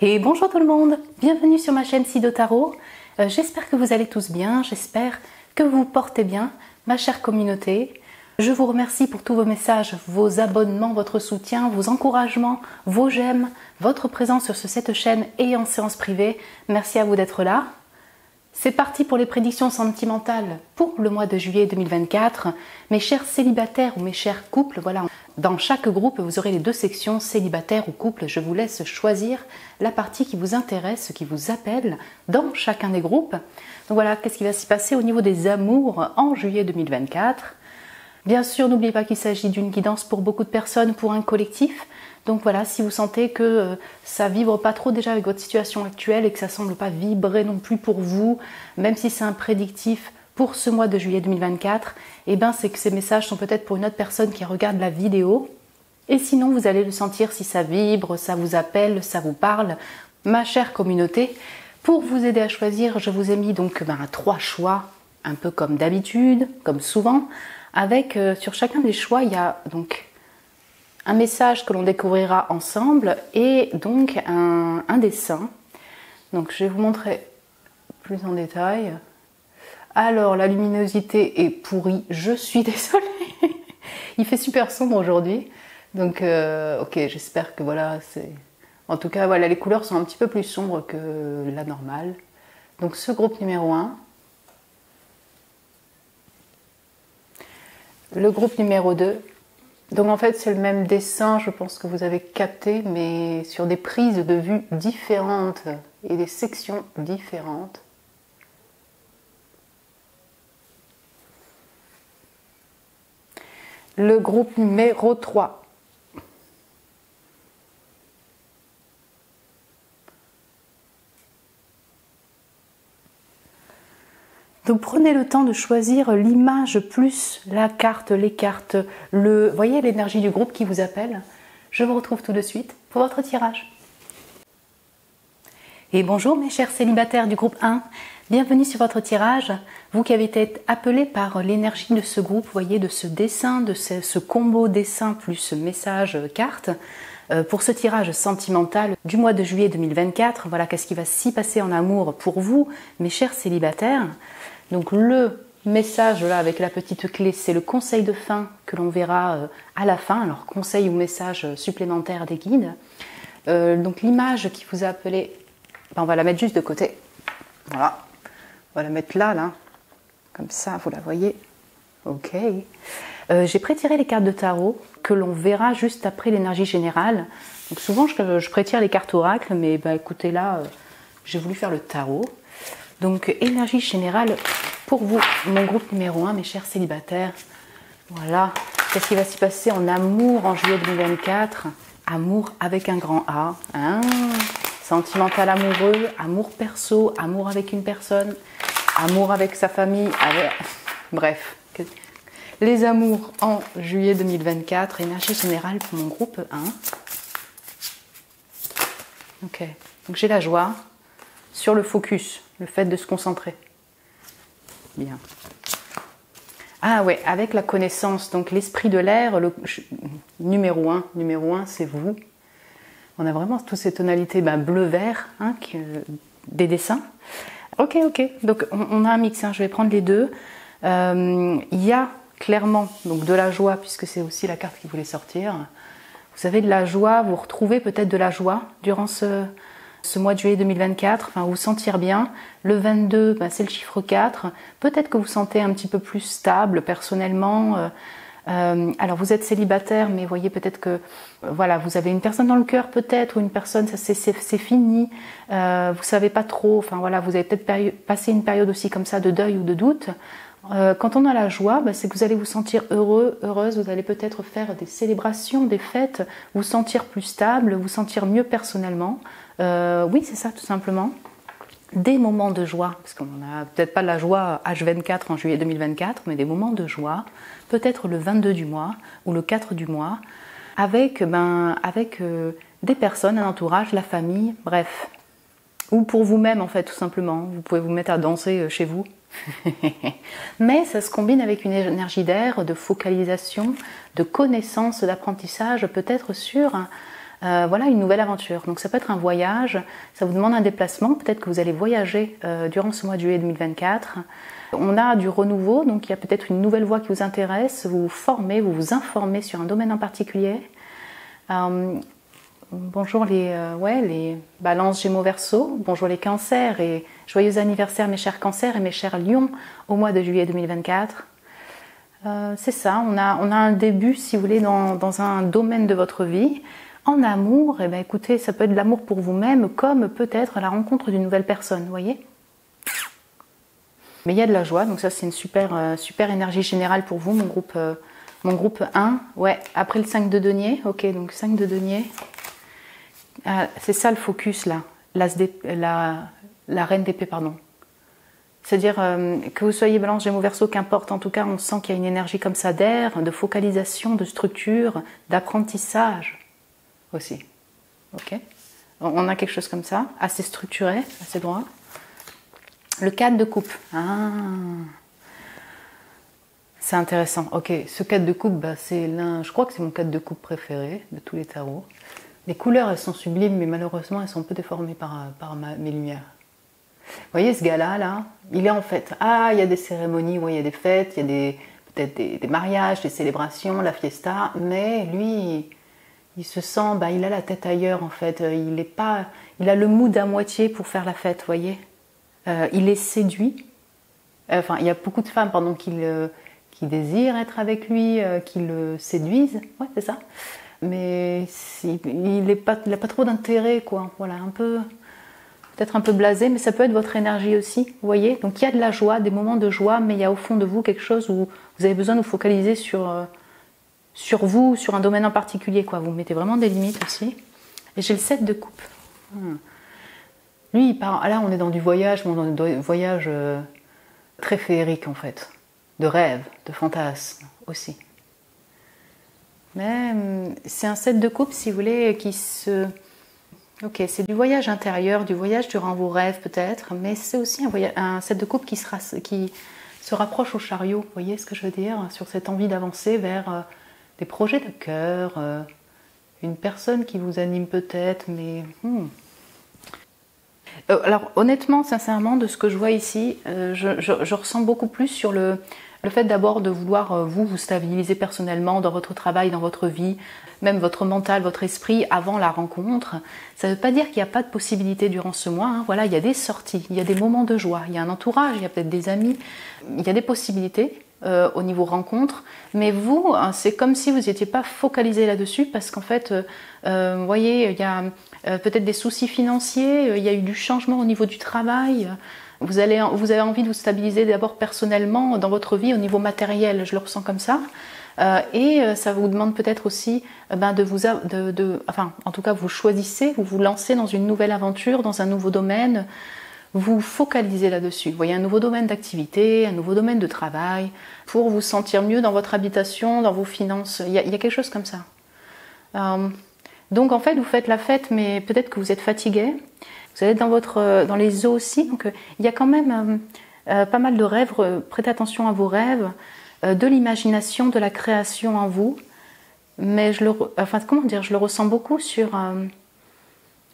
Et bonjour tout le monde, bienvenue sur ma chaîne Sido Tarot. J'espère que vous allez tous bien, j'espère que vous vous portez bien, ma chère communauté. Je vous remercie pour tous vos messages, vos abonnements, votre soutien, vos encouragements, vos j'aime, votre présence sur cette chaîne et en séance privée. Merci à vous d'être là. C'est parti pour les prédictions sentimentales pour le mois de juillet 2024. Mes chers célibataires ou mes chers couples, voilà. Dans chaque groupe, vous aurez les deux sections, célibataire ou couple. Je vous laisse choisir la partie qui vous intéresse, qui vous appelle dans chacun des groupes. Donc voilà, qu'est-ce qui va s'y passer au niveau des amours en juillet 2024. Bien sûr, n'oubliez pas qu'il s'agit d'une guidance pour beaucoup de personnes, pour un collectif. Donc voilà, si vous sentez que ça vibre pas trop déjà avec votre situation actuelle et que ça semble pas vibrer non plus pour vous, même si c'est un prédictif pour ce mois de juillet 2024, eh ben c'est que ces messages sont peut-être pour une autre personne qui regarde la vidéo. Et sinon, vous allez le sentir si ça vibre, ça vous appelle, ça vous parle. Ma chère communauté, pour vous aider à choisir, je vous ai mis donc 3 choix, un peu comme d'habitude, comme souvent, avec sur chacun des choix, il y a donc un message que l'on découvrira ensemble et donc un dessin. Donc je vais vous montrer plus en détail. Alors la luminosité est pourrie, je suis désolée. Il fait super sombre aujourd'hui. Donc ok, j'espère que voilà, c'est... En tout cas, voilà, les couleurs sont un petit peu plus sombres que la normale. Donc ce groupe numéro 1. Le groupe numéro 2. Donc en fait c'est le même dessin, je pense que vous avez capté, mais sur des prises de vue différentes et des sections différentes. Le groupe numéro 3. Donc prenez le temps de choisir l'image plus la carte, les cartes, voyez l'énergie du groupe qui vous appelle. Je vous retrouve tout de suite pour votre tirage. Et bonjour mes chers célibataires du groupe 1, bienvenue sur votre tirage. Vous qui avez été appelés par l'énergie de ce groupe, voyez, de ce dessin, de ce combo dessin plus message carte. Pour ce tirage sentimental du mois de juillet 2024, voilà qu'est-ce qui va s'y passer en amour pour vous, mes chers célibataires. Donc le message là avec la petite clé, c'est le conseil de fin que l'on verra à la fin, alors conseil ou message supplémentaire des guides. Donc l'image qui vous a appelé, on va la mettre juste de côté, voilà, on va la mettre là, comme ça vous la voyez, ok. J'ai prétiré les cartes de tarot que l'on verra juste après l'énergie générale. Donc souvent je prétire les cartes oracles, mais écoutez là, j'ai voulu faire le tarot. Donc énergie générale pour vous, mon groupe numéro 1, mes chers célibataires. Voilà, qu'est-ce qui va s'y passer en amour en juillet 2024? Amour avec un grand A, hein, sentimental amoureux, amour perso, amour avec une personne, amour avec sa famille, bref. Les amours en juillet 2024, énergie générale pour mon groupe 1. Ok, donc j'ai la joie sur le focus, le fait de se concentrer. Bien. Ah ouais, avec la connaissance, donc l'esprit de l'air, le numéro 1 c'est vous. On a vraiment toutes ces tonalités bleu-vert des dessins. Ok, donc on a un mix, je vais prendre les deux. Il y a clairement donc de la joie, puisque c'est aussi la carte qui voulait sortir. Vous avez de la joie, vous retrouvez peut-être de la joie durant ce mois de juillet 2024, vous sentir bien. Le 22, c'est le chiffre 4. Peut-être que vous sentez un petit peu plus stable personnellement. Alors vous êtes célibataire, mais voyez peut-être que voilà, vous avez une personne dans le cœur peut-être, ou une personne, c'est fini. Vous savez pas trop, voilà, vous avez peut-être passé une période aussi comme ça de deuil ou de doute. Quand on a la joie, c'est que vous allez vous sentir heureux, heureuse, vous allez peut-être faire des célébrations, des fêtes, vous sentir plus stable, vous sentir mieux personnellement. Oui, c'est ça tout simplement. Des moments de joie, parce qu'on n'a peut-être pas la joie H24 en juillet 2024, mais des moments de joie, peut-être le 22 du mois ou le 4 du mois, avec des personnes, un entourage, la famille, bref. Ou pour vous-même en fait, tout simplement. Vous pouvez vous mettre à danser chez vous. Mais ça se combine avec une énergie d'air, de focalisation, de connaissance, d'apprentissage, peut-être sur voilà une nouvelle aventure. Donc ça peut être un voyage, ça vous demande un déplacement, peut-être que vous allez voyager durant ce mois de juillet 2024. On a du renouveau, donc il y a peut-être une nouvelle voie qui vous intéresse, vous vous formez, vous vous informez sur un domaine en particulier. Bonjour les balances Gémeaux Verseau, bonjour les cancers et joyeux anniversaire mes chers cancers et mes chers lions au mois de juillet 2024. C'est ça, on a un début si vous voulez dans un domaine de votre vie. En amour, eh bien, écoutez, ça peut être de l'amour pour vous-même comme peut-être la rencontre d'une nouvelle personne, vous voyez. Mais il y a de la joie, donc ça c'est une super énergie générale pour vous, mon groupe 1. Ouais, après le 5 de denier, ok, donc 5 de denier. C'est ça le focus là, la reine d'épée, pardon. C'est-à-dire que vous soyez balance, gémeaux, verseau, qu'importe, en tout cas on sent qu'il y a une énergie comme ça d'air, de focalisation, de structure, d'apprentissage aussi. Ok, on a quelque chose comme ça, assez structuré, assez droit. Le 4 de coupe. Ah, c'est intéressant. Ok, ce 4 de coupe, bah, je crois que c'est mon 4 de coupe préféré de tous les tarots. Les couleurs, elles sont sublimes, mais malheureusement, elles sont un peu déformées par mes lumières. Vous voyez ce gars-là, là, il est en fête. Ah, il y a des cérémonies, ouais, il y a des fêtes, il y a peut-être des mariages, des célébrations, la fiesta, mais lui, il se sent, bah, il a la tête ailleurs, en fait. Il a le mood à moitié pour faire la fête, vous voyez. Il est séduit. Enfin, il y a beaucoup de femmes, pardon, qui désirent être avec lui, qui le séduisent. Ouais, c'est ça. Mais il n'a pas trop d'intérêt, quoi. Voilà, peut-être un peu blasé, mais ça peut être votre énergie aussi, vous voyez. Donc il y a de la joie, des moments de joie, mais il y a au fond de vous quelque chose où vous avez besoin de vous focaliser sur vous, sur un domaine en particulier, quoi. Vous mettez vraiment des limites aussi. Et j'ai le 7 de coupe. Lui, il part. Là, on est dans du voyage, mais dans un voyage très féerique en fait, de rêve, de fantasme aussi. Mais c'est un 7 de coupe, si vous voulez, Ok, c'est du voyage intérieur, du voyage durant vos rêves peut-être, mais c'est aussi un 7 de coupe qui se rapproche au chariot, vous voyez ce que je veux dire, sur cette envie d'avancer vers des projets de cœur, une personne qui vous anime peut-être, mais... Alors honnêtement, sincèrement, de ce que je vois ici, je ressens beaucoup plus sur le fait d'abord de vouloir vous stabiliser personnellement dans votre travail, dans votre vie, même votre mental, votre esprit avant la rencontre. Ça ne veut pas dire qu'il n'y a pas de possibilité durant ce mois. Hein. Voilà, il y a des sorties, il y a des moments de joie, il y a un entourage, il y a peut-être des amis, il y a des possibilités au niveau rencontre. Mais vous, c'est comme si vous n'étiez pas focalisé là-dessus parce qu'en fait, vous voyez, il y a peut-être des soucis financiers, il y a eu du changement au niveau du travail. Vous avez envie de vous stabiliser d'abord personnellement dans votre vie au niveau matériel, je le ressens comme ça. Et ça vous demande peut-être aussi enfin, en tout cas, vous choisissez, vous vous lancez dans une nouvelle aventure, dans un nouveau domaine, vous focalisez là-dessus. Vous voyez un nouveau domaine d'activité, un nouveau domaine de travail, pour vous sentir mieux dans votre habitation, dans vos finances. Il y a quelque chose comme ça. Donc en fait, vous faites la fête, mais peut-être que vous êtes fatigué. Vous allez être dans les eaux aussi. Donc il y a quand même pas mal de rêves. Prêtez attention à vos rêves, de l'imagination, de la création en vous. Mais je le ressens beaucoup sur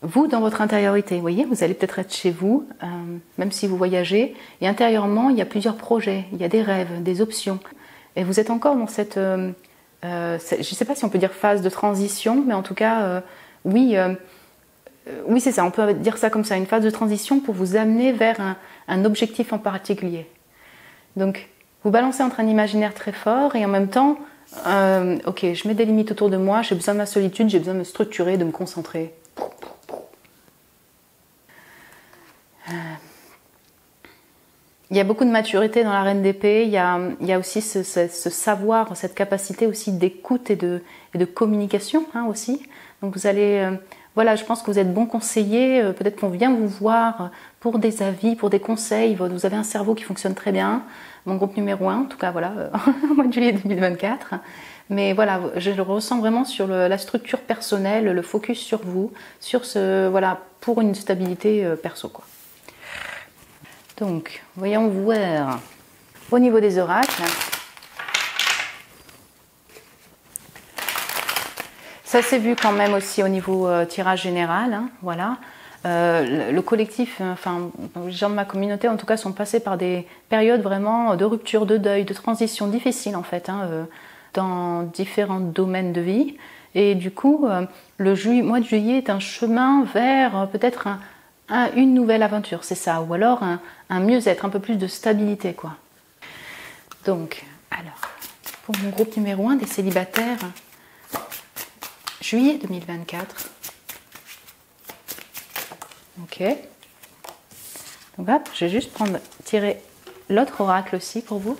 vous dans votre intériorité. Vous voyez, vous allez peut-être être chez vous, même si vous voyagez. Et intérieurement, il y a plusieurs projets, il y a des rêves, des options. Et vous êtes encore dans cette... je ne sais pas si on peut dire phase de transition, mais en tout cas, oui, c'est ça, on peut dire ça comme ça, une phase de transition pour vous amener vers un objectif en particulier. Donc, vous balancez entre un imaginaire très fort et en même temps, ok, je mets des limites autour de moi, j'ai besoin de ma solitude, j'ai besoin de me structurer, de me concentrer. Il y a beaucoup de maturité dans la reine d'épée, il y a aussi ce savoir, cette capacité aussi d'écoute et de communication hein, aussi. Donc vous allez, voilà, je pense que vous êtes bon conseiller, peut-être qu'on vient vous voir pour des avis, pour des conseils, vous avez un cerveau qui fonctionne très bien, mon groupe numéro 1, en tout cas voilà, au mois de juillet 2024. Mais voilà, je le ressens vraiment sur la structure personnelle, le focus sur vous, voilà, pour une stabilité perso quoi. Donc, voyons voir au niveau des oracles. Ça s'est vu quand même aussi au niveau tirage général, hein, voilà. Le collectif, enfin les gens de ma communauté en tout cas sont passés par des périodes vraiment de rupture, de deuil, de transition difficiles en fait, hein, dans différents domaines de vie. Et du coup, le mois de juillet est un chemin vers peut-être une nouvelle aventure, c'est ça, ou alors un mieux-être, un peu plus de stabilité, quoi. Donc, alors, pour mon groupe numéro 1 des célibataires, juillet 2024. Ok. Donc hop, je vais juste tirer l'autre oracle aussi pour vous.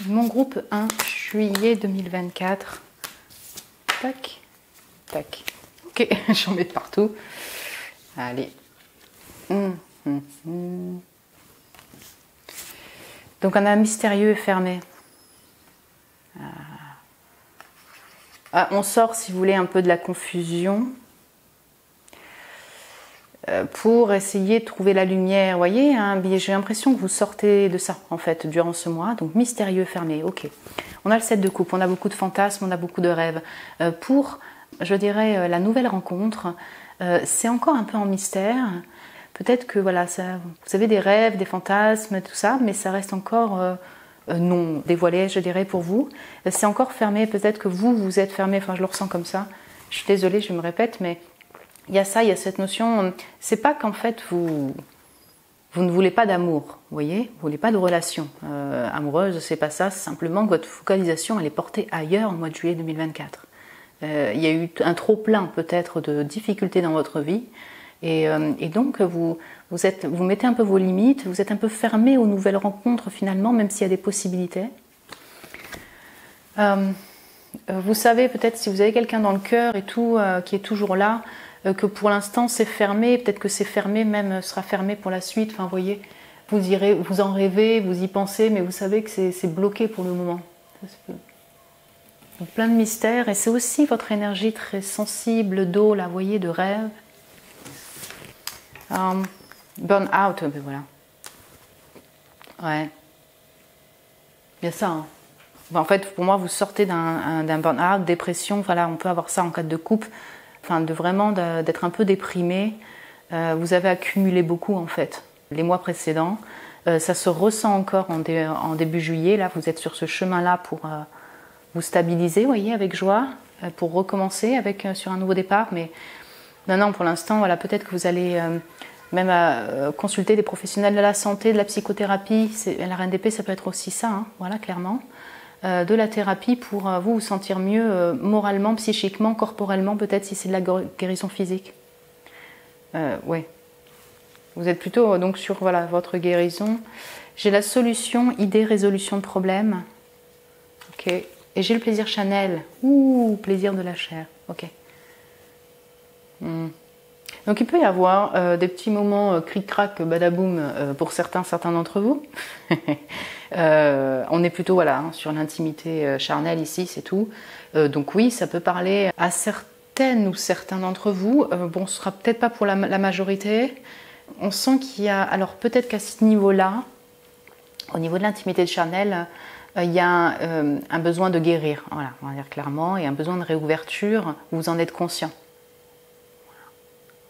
Mon groupe 1, juillet 2024. Tac, tac. Ok, j'en mets de partout. Allez. Donc on a un mystérieux et fermé. On sort, si vous voulez, un peu de la confusion pour essayer de trouver la lumière. Vous voyez, hein, j'ai l'impression que vous sortez de ça, en fait, durant ce mois. Donc, mystérieux, fermé, ok. On a le 7 de coupe, on a beaucoup de fantasmes, on a beaucoup de rêves. Pour, je dirais, la nouvelle rencontre, c'est encore un peu en mystère. Peut-être que, voilà, vous avez des rêves, des fantasmes, tout ça, mais ça reste encore... non dévoilé, je dirais, pour vous. C'est encore fermé, peut-être que vous êtes fermé, enfin je le ressens comme ça. Je suis désolée, je me répète, mais il y a ça, il y a cette notion, c'est pas qu'en fait vous ne voulez pas d'amour, vous voyez, vous voulez pas de relation amoureuse, c'est pas ça, c'est simplement que votre focalisation elle est portée ailleurs au mois de juillet 2024. Il y a eu un trop plein peut-être de difficultés dans votre vie, et donc vous mettez un peu vos limites, vous êtes un peu fermé aux nouvelles rencontres finalement, même s'il y a des possibilités. Vous savez peut-être si vous avez quelqu'un dans le cœur et tout, qui est toujours là, que pour l'instant c'est fermé, peut-être que c'est fermé, même sera fermé pour la suite. Enfin, vous voyez, vous en rêvez, vous y pensez, mais vous savez que c'est bloqué pour le moment. Donc, plein de mystères, et c'est aussi votre énergie très sensible d'eau, là, vous voyez, de rêve. Burn out, ben voilà. Ouais. Il y a ça. Hein. Ben, en fait, pour moi, vous sortez d'un burn out, dépression. Voilà, on peut avoir ça en cas de couple. Enfin, d'être un peu déprimé. Vous avez accumulé beaucoup en fait les mois précédents. Ça se ressent encore en début juillet. Là, vous êtes sur ce chemin-là pour vous stabiliser, vous voyez, avec joie, pour recommencer sur un nouveau départ. Mais non, pour l'instant, voilà, peut-être que vous allez même consulter des professionnels de la santé, de la psychothérapie. La RNDP, ça peut être aussi ça, hein, voilà, clairement. De la thérapie pour vous sentir mieux moralement, psychiquement, corporellement, peut-être si c'est de la guérison physique. Ouais. Vous êtes plutôt donc sur voilà, votre guérison. J'ai la solution, idée, résolution de problème. Ok. Et j'ai le plaisir Chanel. Ouh, plaisir de la chair. Ok. Donc il peut y avoir des petits moments cric-crac, badaboum pour certains d'entre vous. On est plutôt voilà, hein, sur l'intimité charnelle ici, c'est tout. Donc oui, ça peut parler à certaines ou certains d'entre vous. Bon, ce sera peut-être pas pour la majorité. On sent qu'il y a, alors peut-être qu'à ce niveau-là, au niveau de l'intimité charnelle, il y a un besoin de guérir, voilà, on va dire clairement, et un besoin de réouverture, vous en êtes conscient.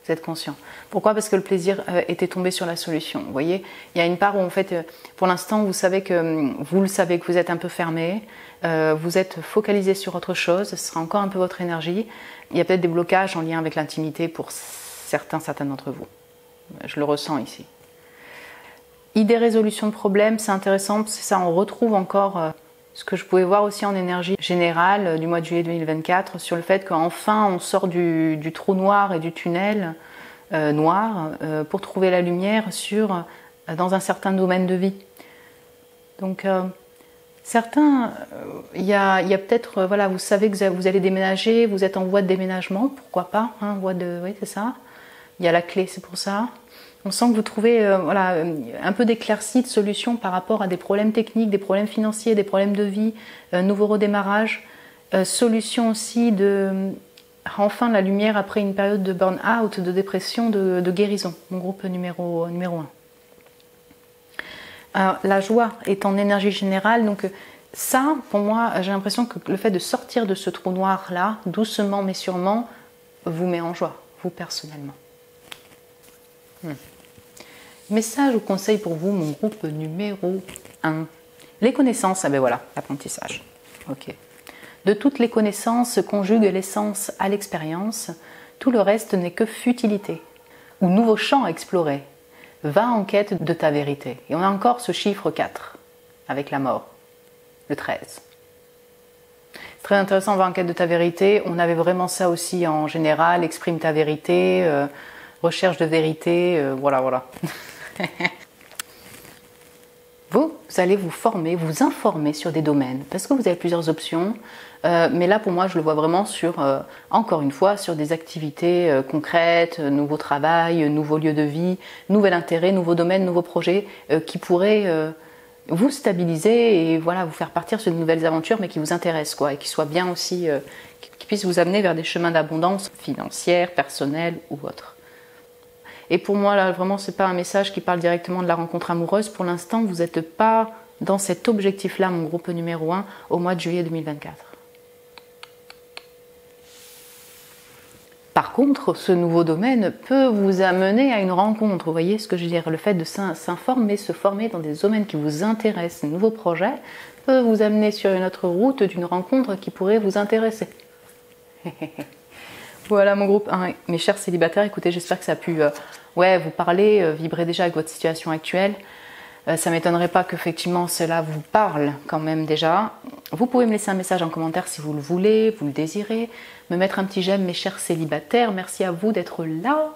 Vous êtes conscient. Pourquoi? Parce que le plaisir était tombé sur la solution. Vous voyez, il y a une part où en fait, pour l'instant, vous le savez que vous êtes un peu fermé, vous êtes focalisé sur autre chose, ce sera encore un peu votre énergie. Il y a peut-être des blocages en lien avec l'intimité pour certains d'entre vous. Je le ressens ici. Idée résolution de problème, c'est intéressant, c'est ça, on retrouve encore ce que je pouvais voir aussi en énergie générale du mois de juillet 2024 sur le fait qu'enfin on sort du trou noir et du tunnel noir pour trouver la lumière dans un certain domaine de vie. Donc certains, il y a peut-être, voilà, vous savez que vous allez déménager, vous êtes en voie de déménagement, pourquoi pas, hein, oui c'est ça, il y a la clé, c'est pour ça. On sent que vous trouvez voilà, un peu d'éclaircie, de solutions par rapport à des problèmes techniques, des problèmes financiers, des problèmes de vie, nouveau redémarrage, solution aussi enfin la lumière après une période de burn-out, de dépression, de guérison, mon groupe numéro 1. La joie est en énergie générale, donc ça, pour moi, j'ai l'impression que le fait de sortir de ce trou noir-là, doucement mais sûrement, vous met en joie, vous personnellement. Message ou conseil pour vous, mon groupe numéro 1. Les connaissances, ah ben voilà, l'apprentissage. Ok. De toutes les connaissances conjugue l'essence à l'expérience, tout le reste n'est que futilité. Ou nouveau champ à explorer. Va en quête de ta vérité. Et on a encore ce chiffre 4, avec la mort, le 13. C'est très intéressant, va en quête de ta vérité. On avait vraiment ça aussi en général, exprime ta vérité, recherche de vérité, voilà. Vous allez vous former, vous informer sur des domaines, parce que vous avez plusieurs options. Mais là, pour moi, je le vois vraiment sur, encore une fois, sur des activités concrètes, nouveau travail, nouveaux lieux de vie, nouvel intérêt, nouveaux domaines, nouveaux projets qui pourraient vous stabiliser et voilà, vous faire partir sur de nouvelles aventures, mais qui vous intéressent, quoi, et qui soient bien aussi, qui puissent vous amener vers des chemins d'abondance financière, personnelle ou autre. Et pour moi, là, vraiment, c'est pas un message qui parle directement de la rencontre amoureuse. Pour l'instant, vous n'êtes pas dans cet objectif-là, mon groupe numéro 1, au mois de juillet 2024. Par contre, ce nouveau domaine peut vous amener à une rencontre. Vous voyez ce que je veux dire? Le fait de s'informer, se former dans des domaines qui vous intéressent, un nouveau projet, peut vous amener sur une autre route d'une rencontre qui pourrait vous intéresser. Voilà mon groupe 1. Mes chers célibataires, écoutez, j'espère que ça a pu vous parler, vibrer déjà avec votre situation actuelle. Ça ne m'étonnerait pas qu'effectivement cela vous parle quand même déjà. Vous pouvez me laisser un message en commentaire si vous le voulez, vous le désirez. Me mettre un petit j'aime, mes chers célibataires. Merci à vous d'être là.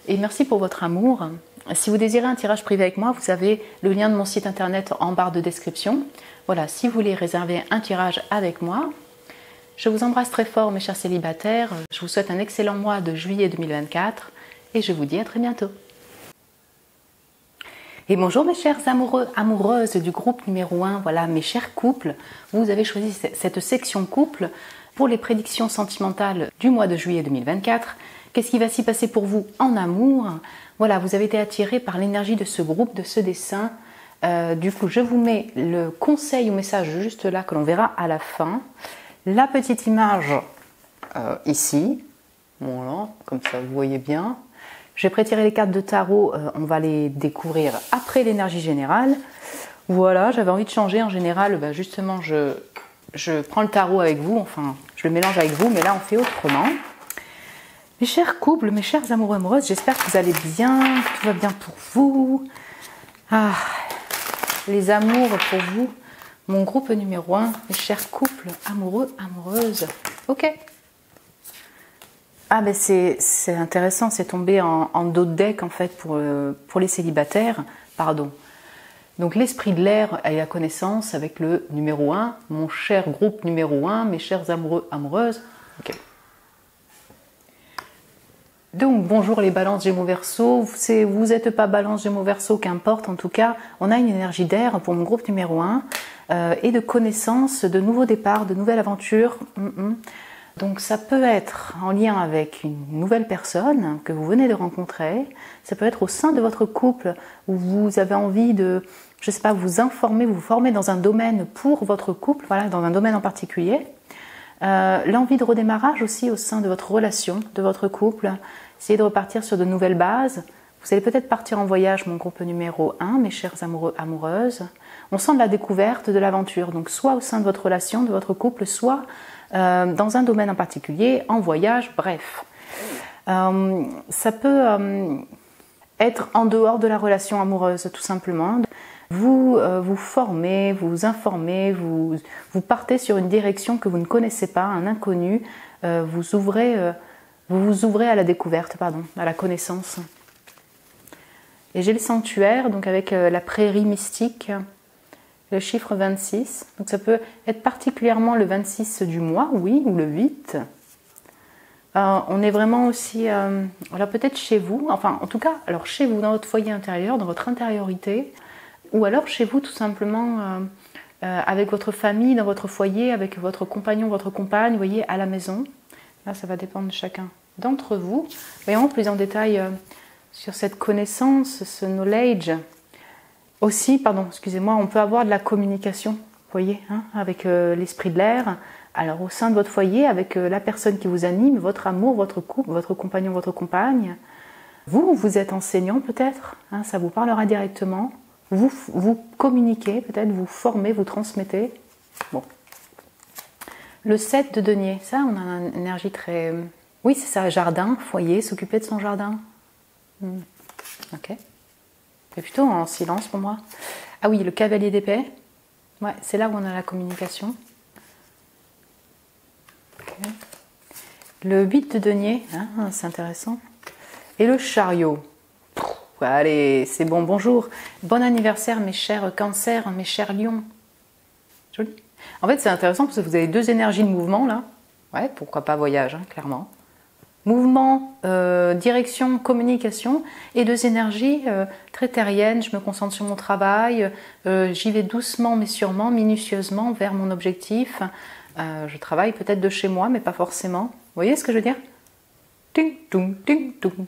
Et merci pour votre amour. Si vous désirez un tirage privé avec moi, vous avez le lien de mon site internet en barre de description. Voilà, si vous voulez réserver un tirage avec moi. Je vous embrasse très fort, mes chers célibataires. Je vous souhaite un excellent mois de juillet 2024. Et je vous dis à très bientôt. Et bonjour mes chers amoureux, amoureuses du groupe numéro 1, voilà mes chers couples, vous avez choisi cette section couple pour les prédictions sentimentales du mois de juillet 2024. Qu'est-ce qui va s'y passer pour vous en amour? Voilà, vous avez été attirés par l'énergie de ce groupe, de ce dessin. Du coup, je vous mets le conseil ou message juste là que l'on verra à la fin. La petite image ici, voilà, comme ça vous voyez bien. J'ai prétiré les cartes de tarot, on va les découvrir après l'énergie générale. Voilà, j'avais envie de changer. En général, justement, je prends le tarot avec vous, enfin, je le mélange avec vous, mais là, on fait autrement. Mes chers couples, mes chers amoureux, amoureuses, j'espère que vous allez bien, que tout va bien pour vous. Ah, les amours pour vous, mon groupe numéro 1, mes chers couples, amoureux, amoureuses. Ok. Ah ben c'est intéressant, c'est tombé en dos de deck en fait pour les célibataires, pardon. Donc l'esprit de l'air et la connaissance avec le numéro 1, mon cher groupe numéro 1, mes chers amoureux, amoureuses. Ok. Donc bonjour les balances Gémeaux Verseau, vous n'êtes pas balance Gémeaux Verseau, qu'importe, en tout cas on a une énergie d'air pour mon groupe numéro 1 et de connaissance, de nouveaux départs, de nouvelles aventures. Donc ça peut être en lien avec une nouvelle personne que vous venez de rencontrer, ça peut être au sein de votre couple où vous avez envie de, je sais pas, vous informer, vous former dans un domaine pour votre couple, voilà, dans un domaine en particulier. L'envie de redémarrage aussi au sein de votre relation, de votre couple, essayer de repartir sur de nouvelles bases. Vous allez peut-être partir en voyage, mon groupe numéro 1, mes chers amoureux, amoureuses. On sent de la découverte, de l'aventure, donc soit au sein de votre relation, de votre couple, soit dans un domaine en particulier, en voyage, bref. Ça peut être en dehors de la relation amoureuse, tout simplement. Vous vous formez, vous informez, vous partez sur une direction que vous ne connaissez pas, un inconnu, vous vous ouvrez à la découverte, pardon, à la connaissance. Et j'ai le sanctuaire, donc avec la prairie mystique, le chiffre 26. Donc ça peut être particulièrement le 26 du mois, oui, ou le 8. On est vraiment aussi, alors peut-être chez vous, enfin en tout cas, alors chez vous, dans votre foyer intérieur, dans votre intériorité, ou alors chez vous tout simplement avec votre famille, dans votre foyer, avec votre compagnon, votre compagne, vous voyez, à la maison. Là, ça va dépendre de chacun d'entre vous. Voyons plus en détail sur cette connaissance, ce knowledge. Aussi, pardon, excusez-moi, on peut avoir de la communication, vous voyez, hein, avec l'esprit de l'air. Alors au sein de votre foyer, avec la personne qui vous anime, votre amour, votre couple, votre compagnon, votre compagne. Vous êtes enseignant peut-être, hein, ça vous parlera directement. Vous communiquez peut-être, vous formez, vous transmettez. Bon. Le 7 de denier, ça on a une énergie très... Oui c'est ça, jardin, foyer, s'occuper de son jardin. Ok. C'est plutôt en silence pour moi. Ah oui, le cavalier d'épée. Ouais, c'est là où on a la communication. Okay. Le 8 de denier, hein, c'est intéressant. Et le chariot. Allez, c'est bon, bonjour. Bon anniversaire mes chers cancers, mes chers lions. Joli. En fait, c'est intéressant parce que vous avez deux énergies de mouvement là. Ouais, pourquoi pas voyage, hein, clairement. Mouvement, direction, communication, et deux énergies très terriennes. Je me concentre sur mon travail, j'y vais doucement mais sûrement, minutieusement vers mon objectif. Je travaille peut-être de chez moi, mais pas forcément. Vous voyez ce que je veux dire? Ting, tung, ting, tung.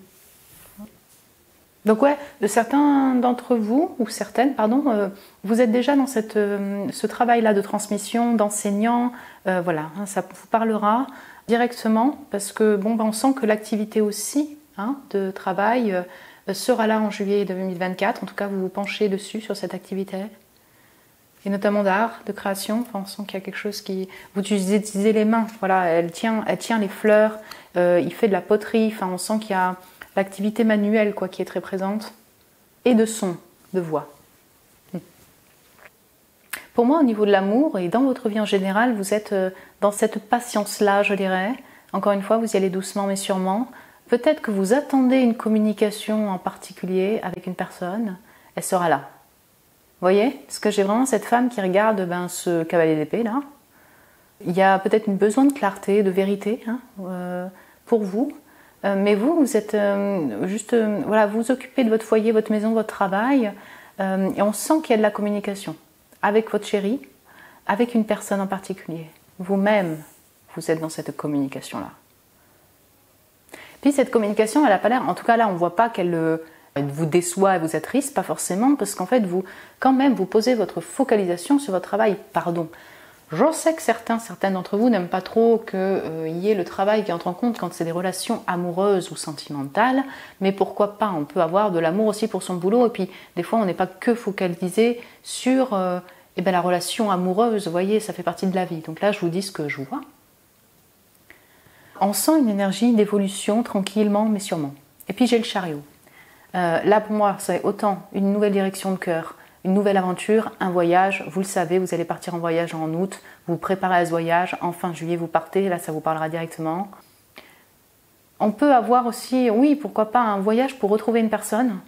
Donc ouais, certains d'entre vous, ou certaines, pardon, vous êtes déjà dans ce travail-là de transmission, d'enseignant, voilà, hein, ça vous parlera directement, parce que bon, on sent que l'activité aussi hein, de travail sera là en juillet 2024, en tout cas vous vous penchez dessus sur cette activité, et notamment d'art, de création, enfin, on sent qu'il y a quelque chose qui... Vous utilisez les mains, voilà, elle tient les fleurs, il fait de la poterie, enfin on sent qu'il y a... l'activité manuelle quoi, qui est très présente, et de son, de voix. Pour moi, au niveau de l'amour, et dans votre vie en général, vous êtes dans cette patience-là, je dirais. Encore une fois, vous y allez doucement mais sûrement. Peut-être que vous attendez une communication en particulier avec une personne, elle sera là. Vous voyez? Parce que j'ai vraiment cette femme qui regarde ce cavalier d'épée, là. Il y a peut-être un besoin de clarté, de vérité, hein, pour vous. Mais vous êtes juste, voilà, vous vous occupez de votre foyer, votre maison, votre travail, et on sent qu'il y a de la communication avec votre chéri, avec une personne en particulier. Vous-même, vous êtes dans cette communication-là. Puis cette communication, elle n'a pas l'air, en tout cas là, on ne voit pas qu'elle vous déçoit et vous attriste, pas forcément, parce qu'en fait, quand même, vous posez votre focalisation sur votre travail. Pardon. Je sais que certaines d'entre vous n'aiment pas trop qu'il y ait le travail qui entre en compte quand c'est des relations amoureuses ou sentimentales, mais pourquoi pas, on peut avoir de l'amour aussi pour son boulot, et puis des fois on n'est pas que focalisé sur la relation amoureuse, vous voyez, ça fait partie de la vie. Donc là je vous dis ce que je vois. On sent une énergie d'évolution tranquillement mais sûrement. Et puis j'ai le chariot. Là pour moi c'est autant une nouvelle direction de cœur, une nouvelle aventure, un voyage, vous le savez, vous allez partir en voyage en août, vous vous préparez à ce voyage, en fin juillet vous partez, là ça vous parlera directement. On peut avoir aussi, oui, pourquoi pas, un voyage pour retrouver une personne.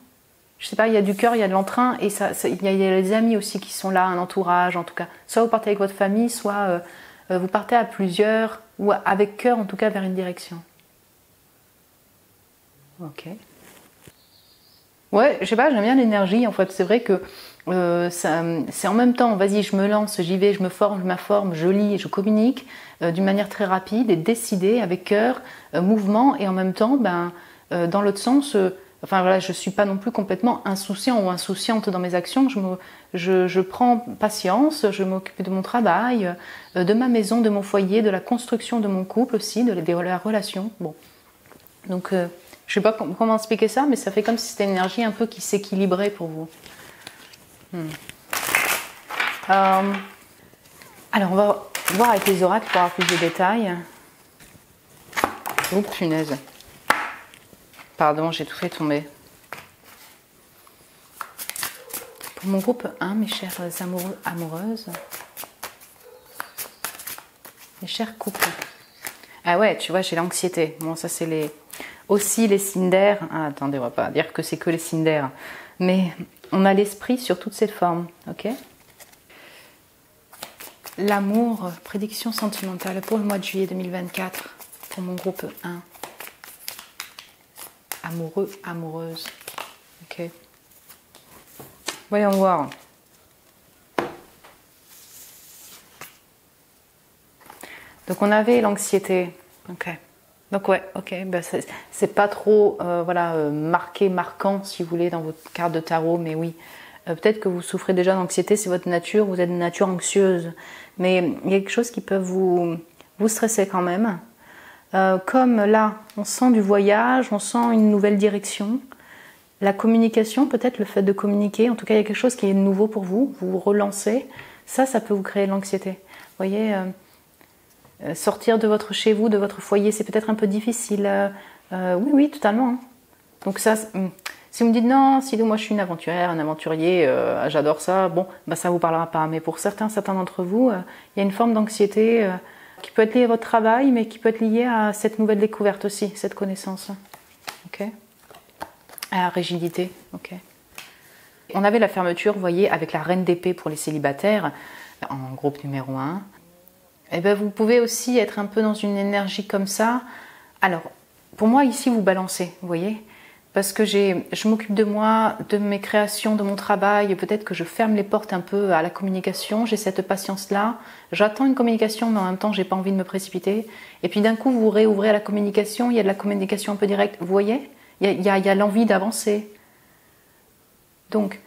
Je sais pas, il y a du cœur, il y a de l'entrain, et il y a les amis aussi qui sont là, un entourage en tout cas. Soit vous partez avec votre famille, soit vous partez à plusieurs, ou avec cœur en tout cas vers une direction. Ok. Ouais, je sais pas, j'aime bien l'énergie en fait, c'est vrai que c'est en même temps, vas-y, je me lance, j'y vais, je me forme, je m'informe, je lis, je communique d'une manière très rapide et décidée, avec cœur, mouvement, et en même temps, dans l'autre sens, enfin voilà, je suis pas non plus complètement insouciant ou insouciante dans mes actions, je prends patience, je m'occupe de mon travail, de ma maison, de mon foyer, de la construction de mon couple aussi, de la relation, bon. Donc, je sais pas comment expliquer ça, mais ça fait comme si c'était une énergie un peu qui s'équilibrait pour vous. Alors, on va voir avec les oracles pour avoir plus de détails. Oh, punaise. Pardon, j'ai tout fait tomber. Pour mon groupe 1, mes chers amoureux, amoureuses, mes chers couples. Ah ouais, tu vois, j'ai l'anxiété. Bon, ça, c'est aussi les signes d'air. Ah, attendez, on va pas dire que c'est que les signes d'air. Mais on a l'esprit sur toutes ces formes, ok? L'amour, prédiction sentimentale pour le mois de juillet 2024, pour mon groupe 1. Amoureux, amoureuse, ok? Voyons voir. Donc on avait l'anxiété, ok? Donc ouais, ok, c'est pas trop marquant si vous voulez dans votre carte de tarot, mais oui, Peut-être que vous souffrez déjà d'anxiété, c'est votre nature, vous êtes de nature anxieuse. Mais il y a quelque chose qui peut vous stresser quand même. Comme là, on sent du voyage, on sent une nouvelle direction. La communication, peut-être le fait de communiquer, en tout cas il y a quelque chose qui est nouveau pour vous, vous vous relancez, ça peut vous créer de l'anxiété. Vous voyez, sortir de votre chez vous, de votre foyer, c'est peut-être un peu difficile. Oui, totalement. Hein. Donc ça, si vous me dites non, Sido, moi je suis une aventurière, un aventurier, j'adore ça, bon, bah ça vous parlera pas. Mais pour certains d'entre vous, il y a une forme d'anxiété qui peut être liée à votre travail, mais qui peut être liée à cette nouvelle découverte aussi, cette connaissance. Ok. À la rigidité, ok. On avait la fermeture, vous voyez, avec la reine d'épée pour les célibataires, en groupe numéro 1. Et ben vous pouvez aussi être un peu dans une énergie comme ça. Alors, pour moi, ici, vous balancez, vous voyez, parce que je m'occupe de moi, de mes créations, de mon travail. Peut-être que je ferme les portes un peu à la communication. J'ai cette patience-là. J'attends une communication, mais en même temps, j'ai pas envie de me précipiter. Et puis d'un coup, vous réouvrez à la communication. Il y a de la communication un peu directe. Vous voyez ? Il y a l'envie d'avancer. Donc,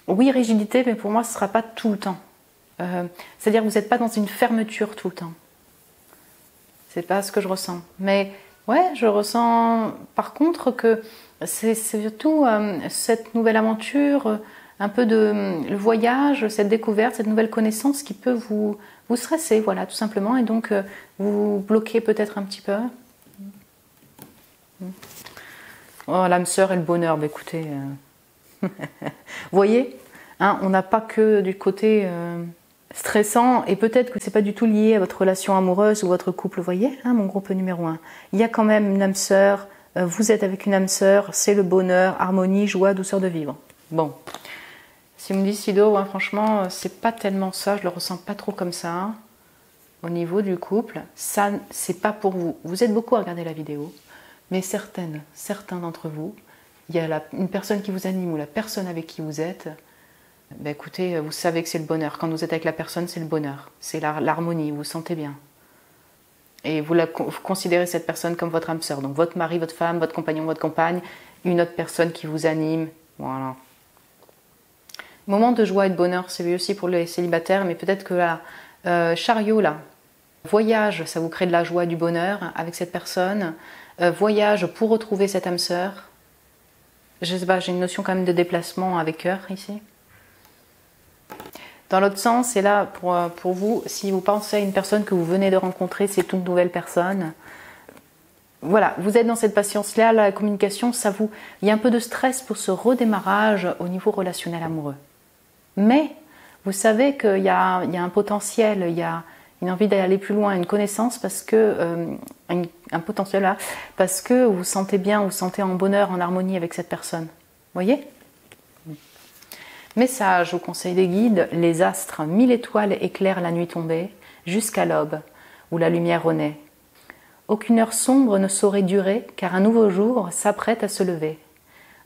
oui, rigidité, mais pour moi, ce ne sera pas tout le temps. C'est-à-dire que vous n'êtes pas dans une fermeture tout le temps. C'est pas ce que je ressens. Mais ouais, je ressens par contre que c'est surtout cette nouvelle aventure, un peu le voyage, cette découverte, cette nouvelle connaissance qui peut vous stresser, voilà, tout simplement, et donc vous bloquer peut-être un petit peu. Oh, l'âme sœur et le bonheur, bah, écoutez, vous voyez, hein, on n'a pas que du côté stressant, et peut-être que c'est pas du tout lié à votre relation amoureuse ou votre couple, vous voyez, hein, mon groupe numéro 1. Il y a quand même une âme sœur, vous êtes avec une âme sœur, c'est le bonheur, harmonie, joie, douceur de vivre. Bon, si vous me dites Sido, ouais, franchement, c'est pas tellement ça, je le ressens pas trop comme ça, hein, au niveau du couple, ça, c'est pas pour vous. Vous êtes beaucoup à regarder la vidéo. Mais certains d'entre vous, il y a une personne qui vous anime ou la personne avec qui vous êtes, ben écoutez, vous savez que c'est le bonheur. Quand vous êtes avec la personne, c'est le bonheur. C'est l'harmonie, vous vous sentez bien. Et vous considérez cette personne comme votre âme sœur. Donc votre mari, votre femme, votre compagnon, votre compagne, une autre personne qui vous anime. Voilà. Moment de joie et de bonheur, c'est aussi pour les célibataires, mais peut-être que là, chariot, là, voyage, ça vous crée de la joie et du bonheur avec cette personne. Voyage pour retrouver cette âme sœur. Je sais pas, j'ai une notion quand même de déplacement avec cœur ici. Dans l'autre sens, c'est là pour vous, si vous pensez à une personne que vous venez de rencontrer, c'est toute nouvelle personne. Voilà, vous êtes dans cette patience-là, la communication, il y a un peu de stress pour ce redémarrage au niveau relationnel amoureux. Mais vous savez qu'il y a un potentiel, il y a une envie d'aller plus loin, une connaissance, parce que un potentiel là, parce que vous vous sentez bien, vous vous sentez en bonheur, en harmonie avec cette personne. Vous voyez ? Message au conseil des guides, les astres, 1000 étoiles éclairent la nuit tombée, jusqu'à l'aube, où la lumière renaît. Aucune heure sombre ne saurait durer, car un nouveau jour s'apprête à se lever.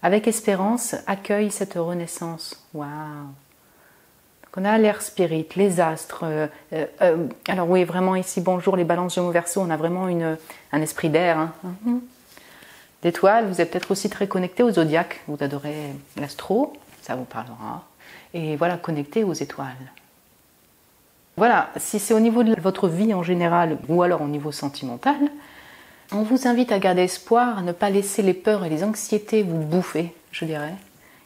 Avec espérance, accueille cette renaissance. Waouh! On a l'air spirit, les astres. Alors oui, vraiment ici, bonjour les balances Gémeaux Verseau, on a vraiment un esprit d'air. Hein. D'étoiles, vous êtes peut-être aussi très connecté au zodiaque. Vous adorez l'astro, ça vous parlera. Et voilà, connecté aux étoiles. Voilà, si c'est au niveau de votre vie en général, ou alors au niveau sentimental, on vous invite à garder espoir, à ne pas laisser les peurs et les anxiétés vous bouffer, je dirais,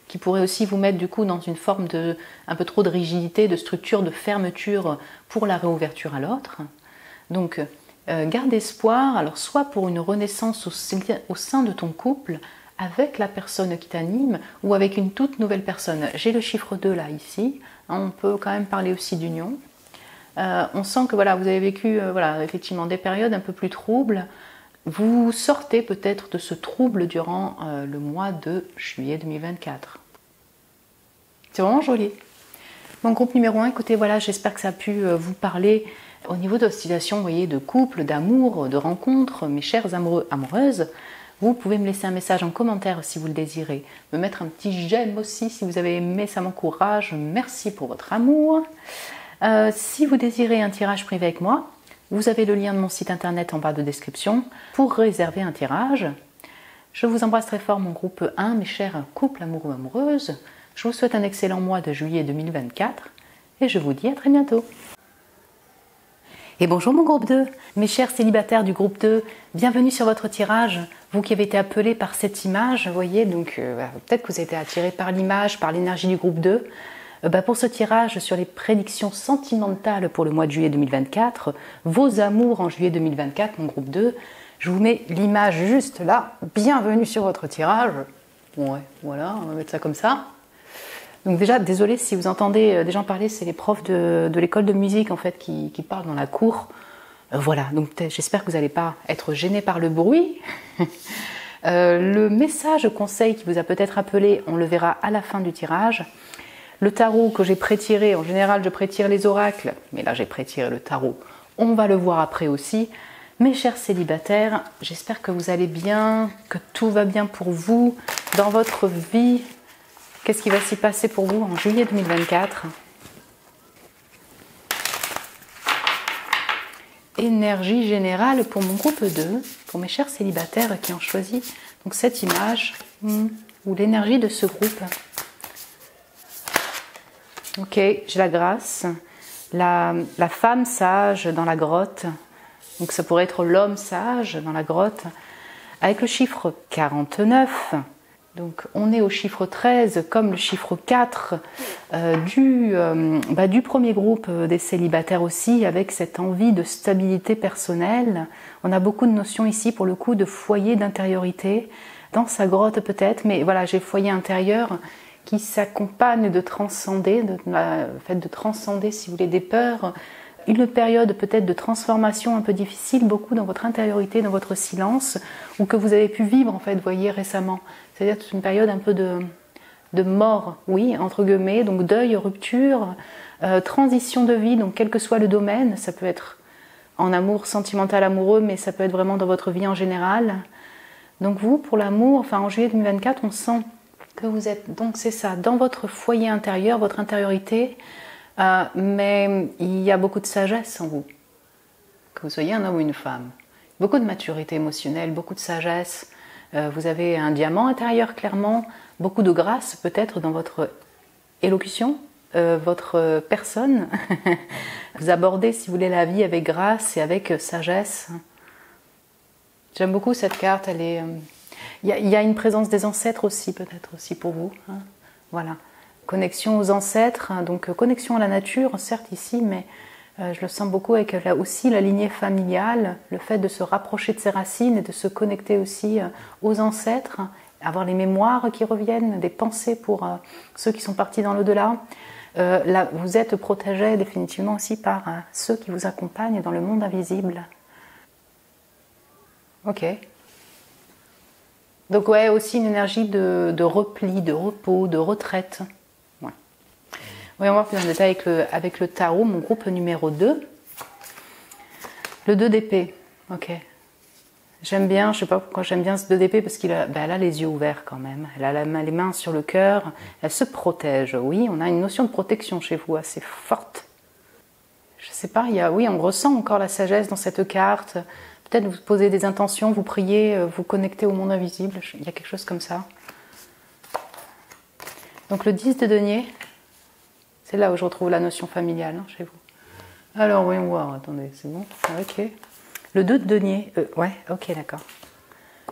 qui pourrait aussi vous mettre du coup dans une forme de un peu trop de rigidité, de structure, de fermeture pour la réouverture à l'autre. Donc, garde espoir, alors soit pour une renaissance au sein de ton couple, avec la personne qui t'anime, ou avec une toute nouvelle personne. J'ai le chiffre 2 là, ici, on peut quand même parler aussi d'union. On sent que voilà, vous avez vécu effectivement des périodes un peu plus troubles. Vous sortez peut-être de ce trouble durant le mois de juillet 2024. C'est vraiment joli. Mon groupe numéro 1, écoutez, voilà, j'espère que ça a pu vous parler au niveau de l'oscillation, vous voyez, de couple, d'amour, de rencontre, mes chers amoureux, amoureuses. Vous pouvez me laisser un message en commentaire si vous le désirez. Me mettre un petit j'aime aussi si vous avez aimé, ça m'encourage. Merci pour votre amour. Si vous désirez un tirage privé avec moi, vous avez le lien de mon site internet en bas de description pour réserver un tirage. Je vous embrasse très fort, mon groupe 1, mes chers couples amoureux, amoureuses. Je vous souhaite un excellent mois de juillet 2024 et je vous dis à très bientôt. Et bonjour mon groupe 2, mes chers célibataires du groupe 2, bienvenue sur votre tirage. Vous qui avez été appelés par cette image, vous voyez, donc peut-être que vous avez été attirés par l'image, par l'énergie du groupe 2. Pour ce tirage sur les prédictions sentimentales pour le mois de juillet 2024, vos amours en juillet 2024, mon groupe 2, je vous mets l'image juste là. Bienvenue sur votre tirage. Ouais, voilà, on va mettre ça comme ça. Donc déjà, désolé si vous entendez des gens parler, c'est les profs de l'école de musique en fait qui parlent dans la cour. Voilà, donc j'espère que vous n'allez pas être gênés par le bruit. Le message conseil qui vous a peut-être appelé, on le verra à la fin du tirage. Le tarot que j'ai pré-tiré, en général je pré-tire les oracles, mais là j'ai pré-tiré le tarot, on va le voir après aussi. Mes chers célibataires, j'espère que vous allez bien, que tout va bien pour vous dans votre vie. Qu'est-ce qui va s'y passer pour vous en juillet 2024? Énergie générale pour mon groupe 2, pour mes chers célibataires qui ont choisi donc cette image ou l'énergie de ce groupe. Ok, j'ai la grâce, la femme sage dans la grotte, donc ça pourrait être l'homme sage dans la grotte, avec le chiffre 49. Donc on est au chiffre 13 comme le chiffre 4 du premier groupe des célibataires aussi, avec cette envie de stabilité personnelle. On a beaucoup de notions ici pour le coup de foyer d'intériorité, dans sa grotte peut-être, mais voilà, j'ai foyer intérieur qui s'accompagne de transcender, le fait de transcender si vous voulez des peurs, une période peut-être de transformation un peu difficile, beaucoup dans votre intériorité, dans votre silence, ou que vous avez pu vivre en fait, voyez, récemment. C'est-à-dire toute une période un peu de mort, oui, entre guillemets, donc deuil, rupture, transition de vie, donc quel que soit le domaine, ça peut être en amour sentimental amoureux, mais ça peut être vraiment dans votre vie en général. Donc vous, pour l'amour, enfin en juillet 2024, on sent que vous êtes, donc c'est ça, dans votre foyer intérieur, votre intériorité, mais il y a beaucoup de sagesse en vous, que vous soyez un homme ou une femme. Beaucoup de maturité émotionnelle, beaucoup de sagesse. Vous avez un diamant intérieur clairement, beaucoup de grâce peut-être dans votre élocution, votre personne. Vous abordez, si vous voulez, la vie avec grâce et avec sagesse. J'aime beaucoup cette carte, elle est... Il y a une présence des ancêtres aussi, peut-être aussi pour vous. Hein. Voilà. Connexion aux ancêtres, hein, donc connexion à la nature, certes ici, mais je le sens beaucoup avec là aussi la lignée familiale, le fait de se rapprocher de ses racines et de se connecter aussi aux ancêtres, avoir les mémoires qui reviennent, des pensées pour ceux qui sont partis dans l'au-delà. Là, vous êtes protégé définitivement aussi par ceux qui vous accompagnent dans le monde invisible. Ok. Donc ouais, aussi une énergie de repli, de repos, de retraite. Ouais. Oui, on va voir plus en détail avec le tarot, mon groupe numéro 2. Le 2 d'épée. Ok. J'aime bien, je sais pas pourquoi j'aime bien ce 2 d'épée, parce qu'elle a les yeux ouverts quand même. Elle a les mains sur le cœur. Elle se protège. Oui, on a une notion de protection chez vous assez forte. Je sais pas, oui, on ressent encore la sagesse dans cette carte. Peut-être vous posez des intentions, vous priez, vous connectez au monde invisible. Il y a quelque chose comme ça. Donc le 10 de denier, c'est là où je retrouve la notion familiale hein, chez vous. Alors voyons voir, attendez, c'est bon. Ok. Le 2 de denier, ouais, ok, d'accord.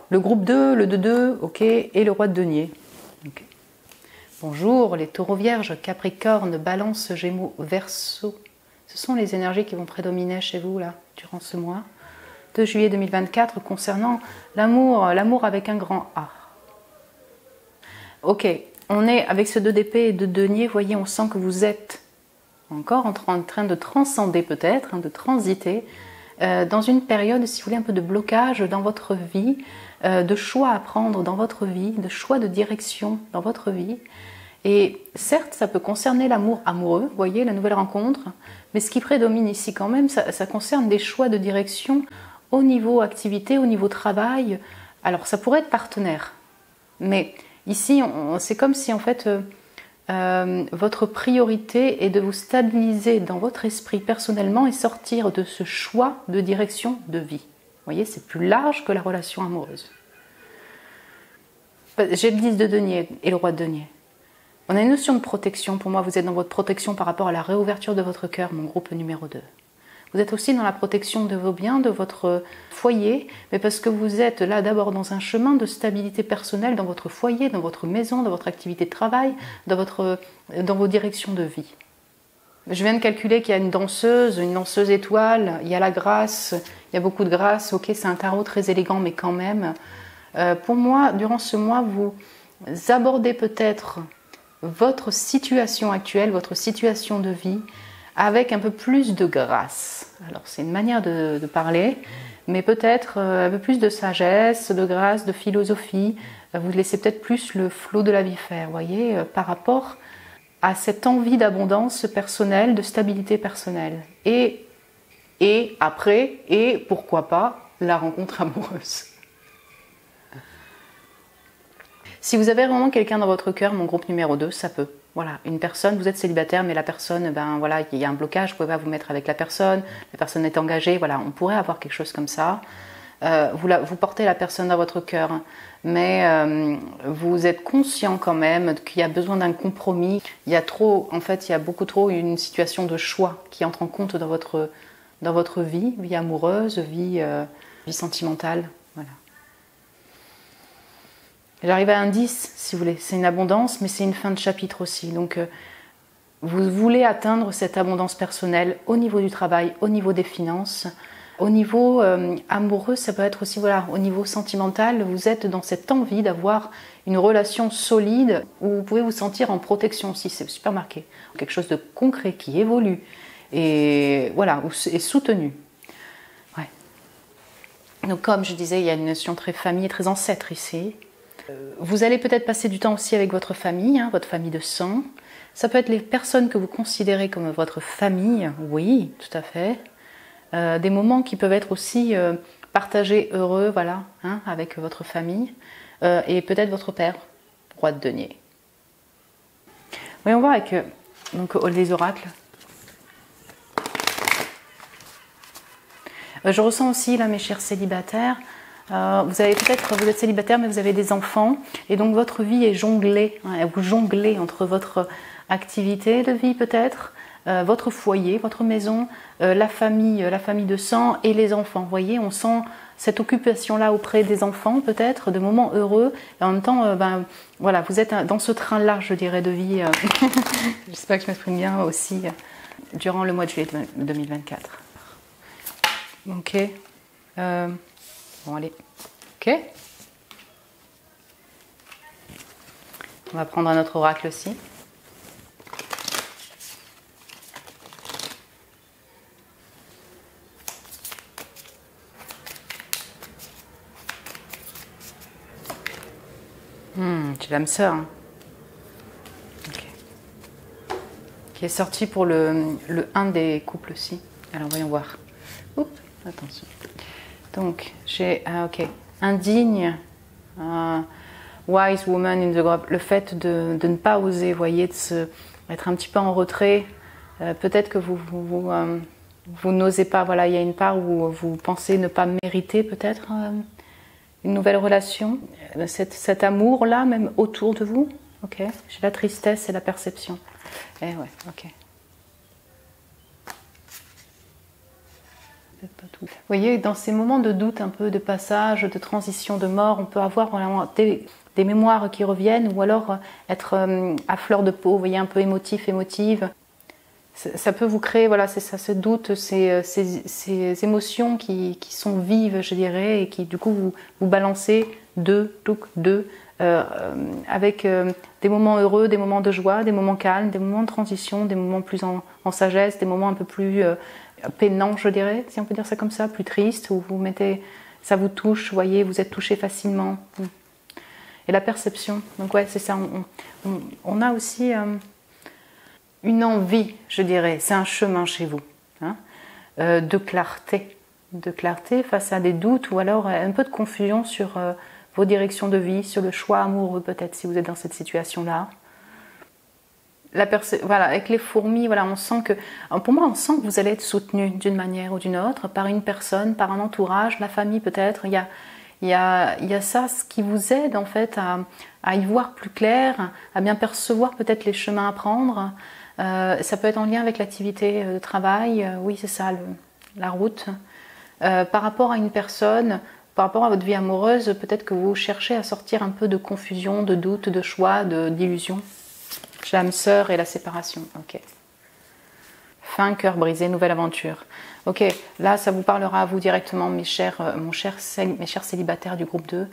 Le groupe 2, le 2-2, ok, et le roi de denier. Okay. Bonjour les taureaux vierges, capricorne, balance, gémeaux, verseau. Ce sont les énergies qui vont prédominer chez vous là, durant ce mois de juillet 2024 concernant l'amour avec un grand A. Ok, on est avec ce 2 d'épée et de denier, vous voyez, on sent que vous êtes encore en train de transcender peut-être, hein, de transiter dans une période, si vous voulez, un peu de blocage dans votre vie, de choix à prendre dans votre vie, de choix de direction dans votre vie. Et certes, ça peut concerner l'amour amoureux, vous voyez, la nouvelle rencontre, mais ce qui prédomine ici quand même, ça concerne des choix de direction au niveau activité, au niveau travail. Alors ça pourrait être partenaire, mais ici c'est comme si en fait votre priorité est de vous stabiliser dans votre esprit personnellement et sortir de ce choix de direction de vie. Vous voyez, c'est plus large que la relation amoureuse. J'ai le 10 de denier et le roi de denier. On a une notion de protection. Pour moi, vous êtes dans votre protection par rapport à la réouverture de votre cœur, mon groupe numéro 2. Vous êtes aussi dans la protection de vos biens, de votre foyer, mais parce que vous êtes là d'abord dans un chemin de stabilité personnelle dans votre foyer, dans votre maison, dans votre activité de travail, dans vos directions de vie. Je viens de calculer qu'il y a une danseuse étoile, il y a la grâce, il y a beaucoup de grâce. Ok, c'est un tarot très élégant, mais quand même. Pour moi, durant ce mois, vous abordez peut-être votre situation actuelle, votre situation de vie, avec un peu plus de grâce. Alors c'est une manière de parler, mais peut-être un peu plus de sagesse, de grâce, de philosophie. Vous laissez peut-être plus le flot de la vie faire, vous voyez, par rapport à cette envie d'abondance personnelle, de stabilité personnelle. Et après, et pourquoi pas, la rencontre amoureuse. Si vous avez vraiment quelqu'un dans votre cœur, mon groupe numéro 2, ça peut. Voilà, une personne, vous êtes célibataire, mais la personne, ben voilà, il y a un blocage, vous pouvez pas vous mettre avec la personne est engagée, voilà, on pourrait avoir quelque chose comme ça. Vous portez la personne dans votre cœur, mais vous êtes conscient quand même qu'il y a besoin d'un compromis. Il y a beaucoup trop une situation de choix qui entre en compte dans votre vie amoureuse, vie sentimentale, voilà. J'arrive à un 10, si vous voulez. C'est une abondance, mais c'est une fin de chapitre aussi. Donc, vous voulez atteindre cette abondance personnelle au niveau du travail, au niveau des finances. Au niveau amoureux, ça peut être aussi, voilà, au niveau sentimental, vous êtes dans cette envie d'avoir une relation solide où vous pouvez vous sentir en protection aussi. C'est super marqué. Quelque chose de concret qui évolue et voilà, est soutenu. Ouais. Donc, comme je disais, il y a une notion très famille, très ancêtre ici. Vous allez peut-être passer du temps aussi avec votre famille de sang. Ça peut être les personnes que vous considérez comme votre famille, oui, tout à fait. Des moments qui peuvent être aussi partagés, heureux, voilà, avec votre famille. Et peut-être votre père, roi de denier. Voyons voir avec donc, les oracles. Je ressens aussi, là, mes chers célibataires, vous êtes célibataire, mais vous avez des enfants, et donc votre vie est jonglée. Vous jonglez entre votre activité de vie peut-être, votre foyer, votre maison, la famille de sang et les enfants. Vous voyez, on sent cette occupation-là auprès des enfants peut-être, de moments heureux, et en même temps, voilà, vous êtes dans ce train-là, je dirais, de vie. J'espère que je m'exprime bien aussi durant le mois de juillet 2024. Ok. Bon, allez. Ok. On va prendre un autre oracle aussi. J'ai l'âme sœur. Okay. Qui est sorti pour le 1 des couples aussi. Alors, voyons voir. Oups, attention. Donc, j'ai, ok, indigne, wise woman in the group, le fait de ne pas oser, voyez, d'être un petit peu en retrait. Peut-être que vous n'osez pas, voilà, il y a une part où vous pensez ne pas mériter peut-être une nouvelle relation, cet amour-là, même autour de vous. Ok, j'ai la tristesse et la perception. Eh ouais, ok. Pas tout. Vous voyez, dans ces moments de doute, un peu de passage, de transition, de mort, on peut avoir vraiment des mémoires qui reviennent ou alors être à fleur de peau, vous voyez, un peu émotive. Ça peut vous créer, voilà, c'est ça, ce doute, ces émotions qui sont vives, je dirais, et qui du coup vous balancez avec des moments heureux, des moments de joie, des moments calmes, des moments de transition, des moments plus en sagesse, des moments un peu plus peinants, je dirais, si on peut dire ça comme ça, plus tristes, où ça vous touche, vous voyez, vous êtes touché facilement. Et la perception, donc ouais, c'est ça, on a aussi une envie, je dirais, c'est un chemin chez vous, de clarté face à des doutes ou alors un peu de confusion sur vos directions de vie, sur le choix amoureux peut-être si vous êtes dans cette situation-là. Voilà, avec les fourmis, voilà, pour moi, on sent que vous allez être soutenu d'une manière ou d'une autre par une personne, par un entourage, la famille peut-être. Il il y a ça, ce qui vous aide en fait à y voir plus clair, à bien percevoir peut-être les chemins à prendre. Ça peut être en lien avec l'activité de travail, oui c'est ça, la route. Par rapport à une personne, par rapport à votre vie amoureuse, peut-être que vous cherchez à sortir un peu de confusion, de doute, de choix, d'illusion. L'âme sœur et la séparation, ok. Fin, cœur brisé, nouvelle aventure. Ok, là ça vous parlera à vous directement, mes chers célibataires du groupe 2.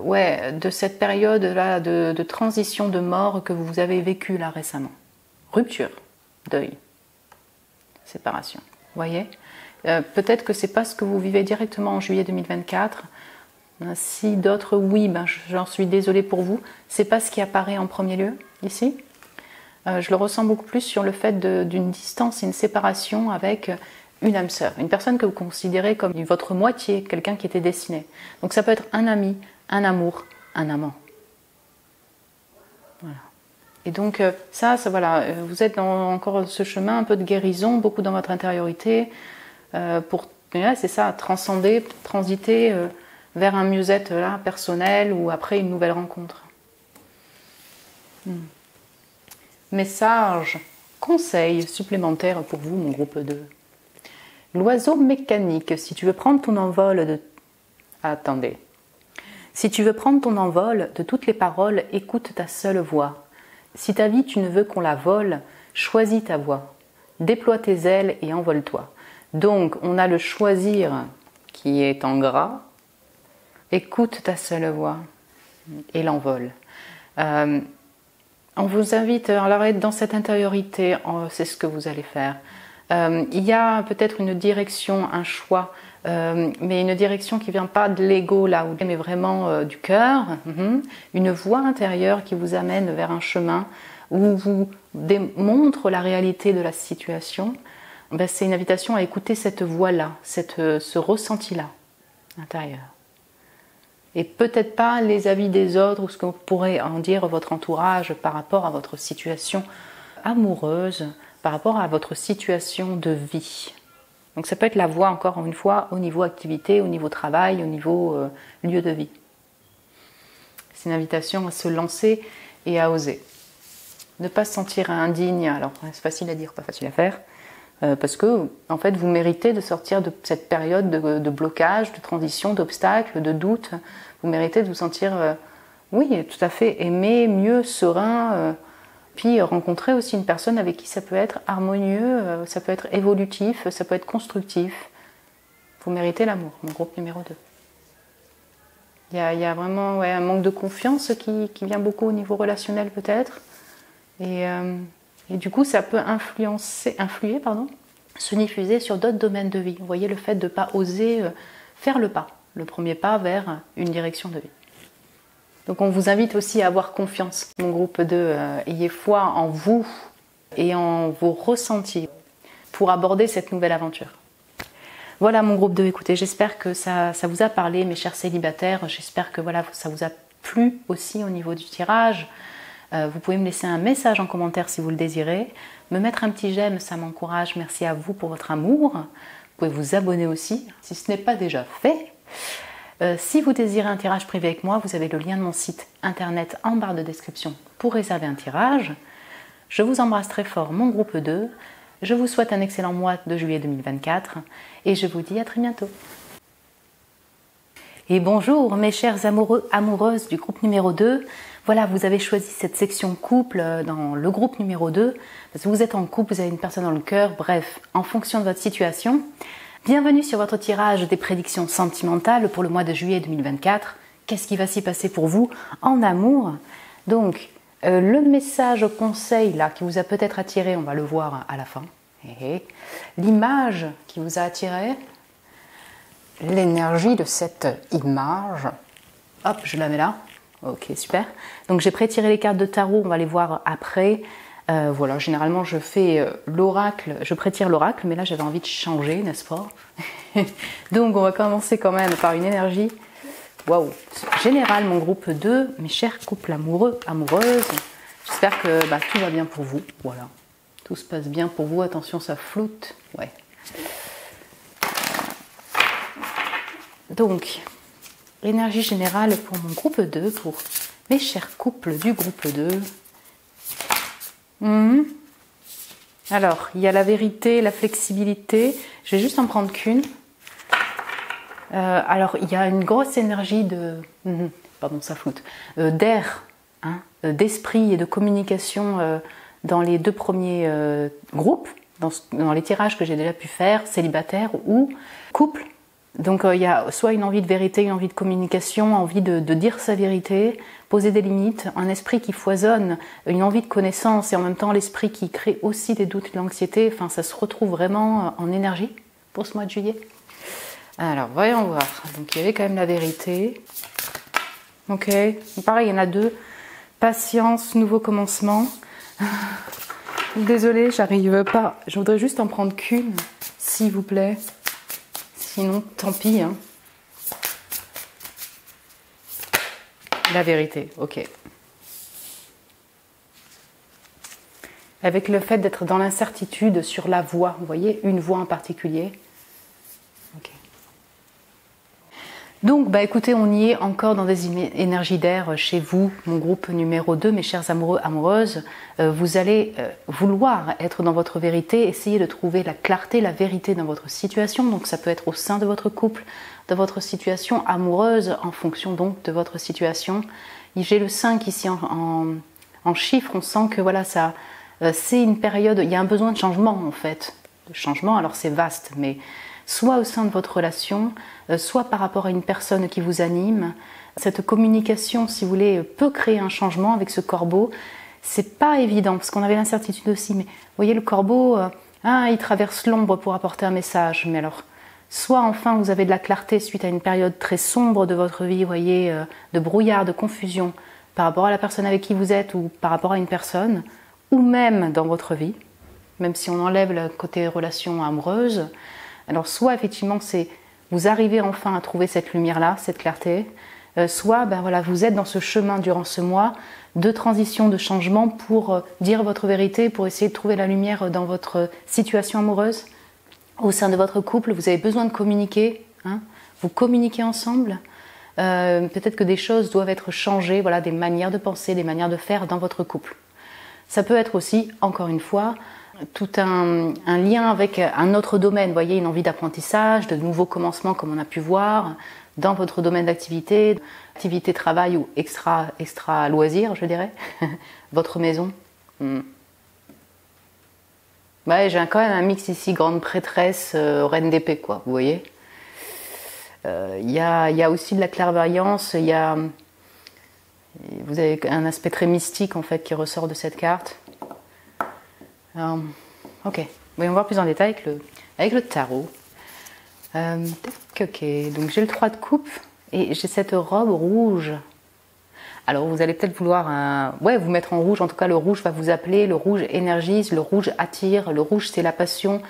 Ouais, de cette période-là de transition, de mort que vous avez vécue là récemment. Rupture, deuil, séparation. Vous voyez, peut-être que c'est pas ce que vous vivez directement en juillet 2024. Si d'autres, oui, ben, j'en suis désolée pour vous. C'est pas ce qui apparaît en premier lieu ici. Je le ressens beaucoup plus sur le fait d'une distance et une séparation avec une âme sœur, une personne que vous considérez comme votre moitié, quelqu'un qui était destiné. Donc ça peut être un ami, un amour, un amant. Voilà. Et donc ça voilà, vous êtes dans encore ce chemin un peu de guérison, beaucoup dans votre intériorité, pour, c'est ça, transcender, transiter vers un mieux-être là, personnel ou après une nouvelle rencontre. Message, conseil supplémentaire pour vous, mon groupe 2. L'oiseau mécanique, si tu veux prendre ton envol de... Attendez. Si tu veux prendre ton envol de toutes les paroles, écoute ta seule voix. Si ta vie tu ne veux qu'on la vole, choisis ta voix. Déploie tes ailes et envole-toi. Donc, on a le choisir qui est en gras. Écoute ta seule voix et l'envol. On vous invite à être dans cette intériorité, c'est ce que vous allez faire. Il y a peut-être une direction, un choix, mais une direction qui ne vient pas de l'ego là, mais vraiment du cœur, une voie intérieure qui vous amène vers un chemin où vous démontre la réalité de la situation. Ben, c'est une invitation à écouter cette voix-là, ce ressenti-là, intérieur. Et peut-être pas les avis des autres ou ce que pourrait en dire votre entourage par rapport à votre situation amoureuse, par rapport à votre situation de vie. Donc ça peut être la voie, encore une fois, au niveau activité, au niveau travail, au niveau lieu de vie. C'est une invitation à se lancer et à oser. Ne pas se sentir indigne, alors c'est facile à dire, pas facile à faire, parce que en fait vous méritez de sortir de cette période de blocage, de transition, d'obstacles, de doute. Vous méritez de vous sentir, oui, tout à fait aimé, mieux, serein, puis rencontrer aussi une personne avec qui ça peut être harmonieux, ça peut être évolutif, ça peut être constructif. Vous méritez l'amour, mon groupe numéro 2. Il y a vraiment un manque de confiance qui vient beaucoup au niveau relationnel peut-être. Et du coup, ça peut influer, se diffuser sur d'autres domaines de vie. Vous voyez, le fait de ne pas oser faire le pas, le premier pas vers une direction de vie. Donc on vous invite aussi à avoir confiance, mon groupe 2. Ayez foi en vous et en vos ressentis pour aborder cette nouvelle aventure. Voilà mon groupe 2, écoutez, j'espère que ça vous a parlé, mes chers célibataires. J'espère que voilà, ça vous a plu aussi au niveau du tirage. Vous pouvez me laisser un message en commentaire si vous le désirez. Me mettre un petit j'aime, ça m'encourage. Merci à vous pour votre amour. Vous pouvez vous abonner aussi, si ce n'est pas déjà fait. Si vous désirez un tirage privé avec moi, vous avez le lien de mon site internet en barre de description pour réserver un tirage. Je vous embrasse très fort, mon groupe 2. Je vous souhaite un excellent mois de juillet 2024 et je vous dis à très bientôt. Et bonjour mes chers amoureux, amoureuses du groupe numéro 2. Voilà, vous avez choisi cette section couple dans le groupe numéro 2, parce que vous êtes en couple, vous avez une personne dans le cœur, bref, en fonction de votre situation. Bienvenue sur votre tirage des prédictions sentimentales pour le mois de juillet 2024. Qu'est-ce qui va s'y passer pour vous en amour? Donc, le message conseil là qui vous a peut-être attiré, on va le voir à la fin. L'image qui vous a attiré, l'énergie de cette image. Hop, je la mets là. Ok, super. Donc j'ai pré-tiré les cartes de tarot, on va les voir après. Voilà, généralement je fais l'oracle, je pré-tire l'oracle, mais là j'avais envie de changer, n'est-ce pas? Donc on va commencer quand même par une énergie. Waouh! Générale, mon groupe 2, mes chers couples amoureux, amoureuses. J'espère que tout va bien pour vous. Voilà. Tout se passe bien pour vous. Attention, ça floute. Ouais. Donc, Énergie générale pour mon groupe 2, pour mes chers couples du groupe 2. Alors, il y a la vérité, la flexibilité. Je vais juste en prendre qu'une. Alors, il y a une grosse énergie de... pardon, ça floute. D'air, hein, d'esprit et de communication dans les deux premiers groupes, dans les tirages que j'ai déjà pu faire, célibataire ou couple. Donc il y a soit une envie de vérité, une envie de communication, envie de dire sa vérité, poser des limites, un esprit qui foisonne, une envie de connaissance et en même temps l'esprit qui crée aussi des doutes et de l'anxiété. Enfin, ça se retrouve vraiment en énergie pour ce mois de juillet. Alors, voyons voir. Donc il y avait quand même la vérité. Ok, pareil, il y en a deux. Patience, nouveau commencement. Désolée, j'arrive pas. Je voudrais juste en prendre qu'une, s'il vous plaît. Sinon, tant pis. Hein. La vérité, ok. Avec le fait d'être dans l'incertitude sur la voie, vous voyez, une voie en particulier. Ok. Donc, bah écoutez, on y est encore dans des énergies d'air chez vous, mon groupe numéro 2, mes chers amoureux, amoureuses. Vous allez vouloir être dans votre vérité, essayer de trouver la clarté, la vérité dans votre situation. Donc, ça peut être au sein de votre couple, de votre situation amoureuse, en fonction donc de votre situation. J'ai le 5 ici en chiffres, on sent que voilà, ça, c'est une période, il y a un besoin de changement en fait. De changement, alors c'est vaste, mais... soit au sein de votre relation, soit par rapport à une personne qui vous anime. Cette communication, si vous voulez, peut créer un changement avec ce corbeau. C'est pas évident, parce qu'on avait l'incertitude aussi, mais vous voyez, le corbeau, il traverse l'ombre pour apporter un message. Mais alors, soit enfin vous avez de la clarté suite à une période très sombre de votre vie, vous voyez, de brouillard, de confusion, par rapport à la personne avec qui vous êtes ou par rapport à une personne, ou même dans votre vie, même si on enlève le côté relation amoureuse. Alors soit effectivement c'est vous arrivez enfin à trouver cette lumière-là, cette clarté, soit ben voilà, vous êtes dans ce chemin durant ce mois de transition, de changement pour dire votre vérité, pour essayer de trouver la lumière dans votre situation amoureuse. Au sein de votre couple, vous avez besoin de communiquer, hein, vous communiquez ensemble. Peut-être que des choses doivent être changées, voilà, des manières de penser, des manières de faire dans votre couple. Ça peut être aussi, encore une fois, tout un lien avec un autre domaine, vous voyez, une envie d'apprentissage, de nouveaux commencements comme on a pu voir, dans votre domaine d'activité, activité travail ou extra loisir, je dirais, votre maison. Ouais, j'ai quand même un mix ici, grande prêtresse, reine d'épée, quoi, vous voyez. Il y a aussi de la clairvoyance, vous avez un aspect très mystique en fait qui ressort de cette carte. Ok, voyons voir plus en détail avec le tarot. Ok, donc j'ai le 3 de coupe et j'ai cette robe rouge. Alors vous allez peut-être vouloir vous mettre en rouge, en tout cas le rouge va vous appeler, le rouge énergise, le rouge attire, le rouge c'est la passion,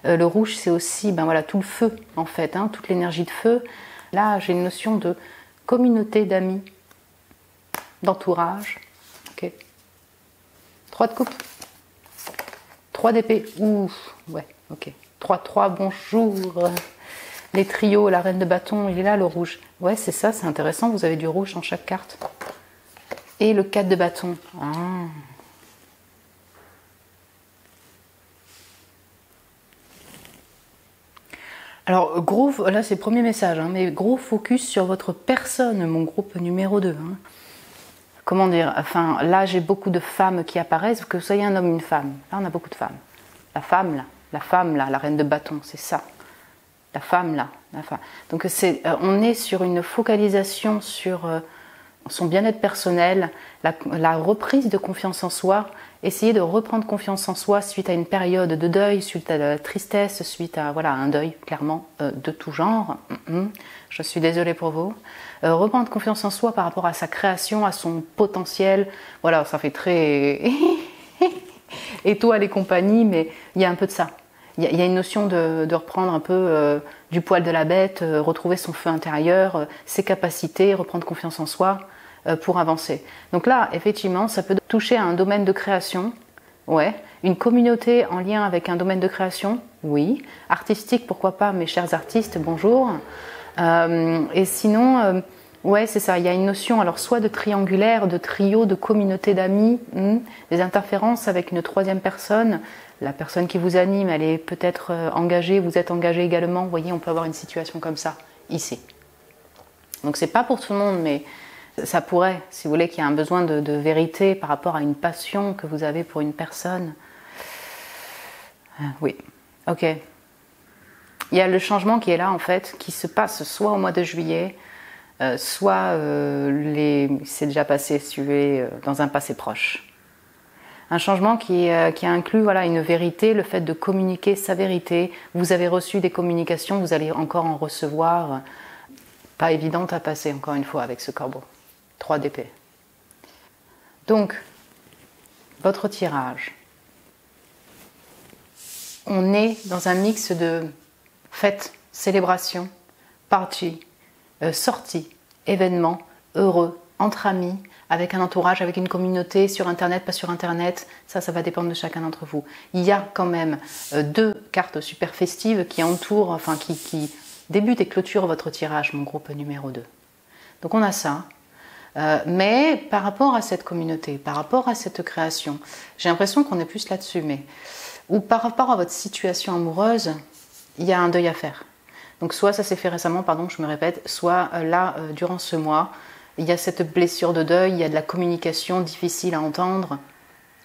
le rouge c'est aussi voilà, tout le feu en fait, hein, toute l'énergie de feu. Là j'ai une notion de communauté d'amis, d'entourage. Ok, 3 de coupe. 3 d'épée, ouf, ouais, ok. 3-3, bonjour. Les trios, la reine de bâton, il est là le rouge. Ouais, c'est ça, c'est intéressant, vous avez du rouge dans chaque carte. Et le 4 de bâton. Ah. Alors, là c'est le premier message, hein, mais gros focus sur votre personne, mon groupe numéro 2. Hein. Comment dire, enfin, là j'ai beaucoup de femmes qui apparaissent, que vous soyez un homme ou une femme. Là on a beaucoup de femmes. La femme là, la reine de bâton, c'est ça. La femme là. Donc on est sur une focalisation sur son bien-être personnel, la reprise de confiance en soi, essayer de reprendre confiance en soi suite à une période de deuil, suite à la tristesse, suite à un deuil clairement de tout genre. Je suis désolée pour vous. Reprendre confiance en soi par rapport à sa création, à son potentiel. Voilà, ça fait très étoile et compagnie, mais il y a un peu de ça. Il y a une notion de reprendre un peu du poil de la bête, retrouver son feu intérieur, ses capacités, reprendre confiance en soi pour avancer. Donc là, effectivement, ça peut toucher à un domaine de création, ouais. Une communauté en lien avec un domaine de création, oui. Artistique, pourquoi pas, mes chers artistes, bonjour. Et sinon, ouais, c'est ça, il y a une notion, alors soit de triangulaire, de trio, de communauté d'amis, des interférences avec une troisième personne. La personne qui vous anime, elle est peut-être engagée, vous êtes engagé également. Vous voyez, on peut avoir une situation comme ça, ici. Donc c'est pas pour tout le monde, mais ça pourrait, si vous voulez, qu'il y a un besoin de vérité par rapport à une passion que vous avez pour une personne. Oui, ok. Il y a le changement qui est là, en fait, qui se passe soit au mois de juillet, soit c'est déjà passé, si vous voulez, dans un passé proche. Un changement qui inclut voilà, une vérité, le fait de communiquer sa vérité. Vous avez reçu des communications, vous allez encore en recevoir. Pas évidente à passer, encore une fois, avec ce corbeau. 3 d'épée. Donc, votre tirage. On est dans un mix de fêtes, célébrations, parties, sorties, événements, heureux, entre amis, avec un entourage, avec une communauté, sur Internet, pas sur Internet, ça va dépendre de chacun d'entre vous. Il y a quand même 2 cartes super festives qui entourent, enfin qui débutent et clôturent votre tirage, mon groupe numéro 2. Donc on a ça. Mais par rapport à cette communauté, par rapport à cette création, j'ai l'impression qu'on est plus là-dessus, ou par rapport à votre situation amoureuse, il y a un deuil à faire. Donc soit ça s'est fait récemment, pardon, je me répète, soit là, durant ce mois, il y a cette blessure de deuil, il y a de la communication difficile à entendre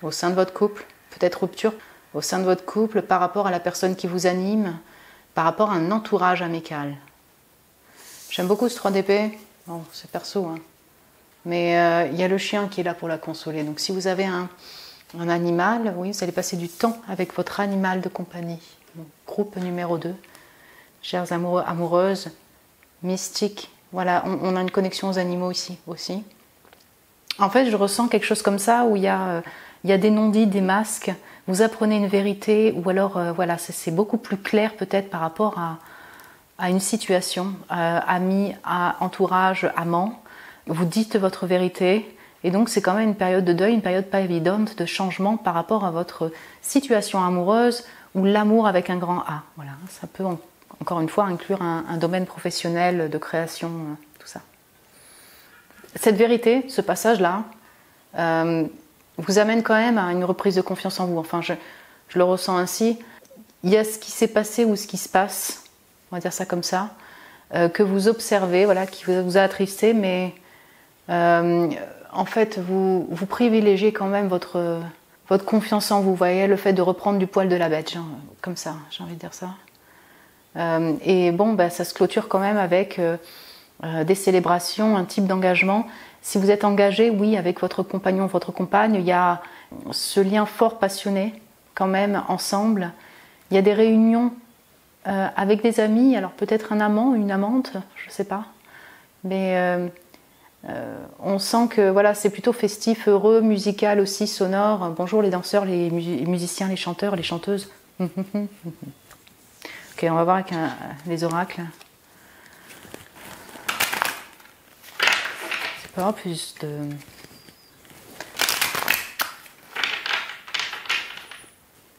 au sein de votre couple, peut-être rupture, au sein de votre couple par rapport à la personne qui vous anime, par rapport à un entourage amical. J'aime beaucoup ce 3 d'épée, bon, c'est perso, hein. Mais il y a le chien qui est là pour la consoler. Donc si vous avez un animal, oui, vous allez passer du temps avec votre animal de compagnie. Donc, groupe numéro 2, chers amoureux, amoureuses, mystiques. Voilà, on a une connexion aux animaux ici aussi. En fait, je ressens quelque chose comme ça où il y a des non-dits, des masques. Vous apprenez une vérité ou alors, voilà, c'est beaucoup plus clair peut-être par rapport à une situation, ami, entourage, amant. Vous dites votre vérité et donc c'est quand même une période de deuil, une période pas évidente de changement par rapport à votre situation amoureuse ou l'amour avec un grand A. Voilà, ça peut encore une fois inclure un domaine professionnel de création, tout ça. Cette vérité, ce passage-là, vous amène quand même à une reprise de confiance en vous. Enfin, je le ressens ainsi. Il y a ce qui s'est passé ou ce qui se passe, on va dire ça comme ça, que vous observez, voilà, qui vous a attristé, mais en fait, vous privilégiez quand même votre confiance en vous. Vous voyez, le fait de reprendre du poil de la bête, genre, comme ça, j'ai envie de dire ça. Et bon, ça se clôture quand même avec des célébrations, un type d'engagement. Si vous êtes engagé, oui, avec votre compagnon, votre compagne, il y a ce lien fort passionné quand même ensemble. Il y a des réunions avec des amis, alors peut-être un amant, une amante, je ne sais pas. Mais on sent que voilà, c'est plutôt festif, heureux, musical aussi, sonore. Bonjour les danseurs, les musiciens, les chanteurs, les chanteuses. Ok, on va voir avec les oracles. C'est pas grave, plus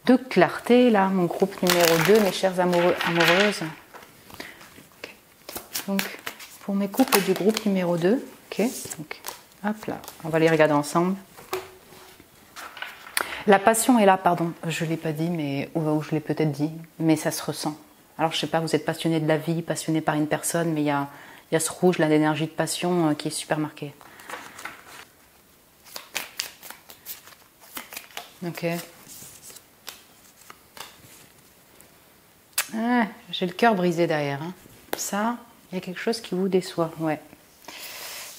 de clarté là, mon groupe numéro 2, mes chers amoureux, amoureuses. Okay. Donc, pour mes couples du groupe numéro 2, ok, donc, hop là, on va les regarder ensemble. La passion est là, pardon, je ne l'ai pas dit, mais, ou je l'ai peut-être dit, mais ça se ressent. Alors je ne sais pas, vous êtes passionné de la vie, passionné par une personne, mais il y a ce rouge là d'énergie de passion qui est super marqué. Ok. Ah, j'ai le cœur brisé derrière. Hein. Ça, il y a quelque chose qui vous déçoit, ouais.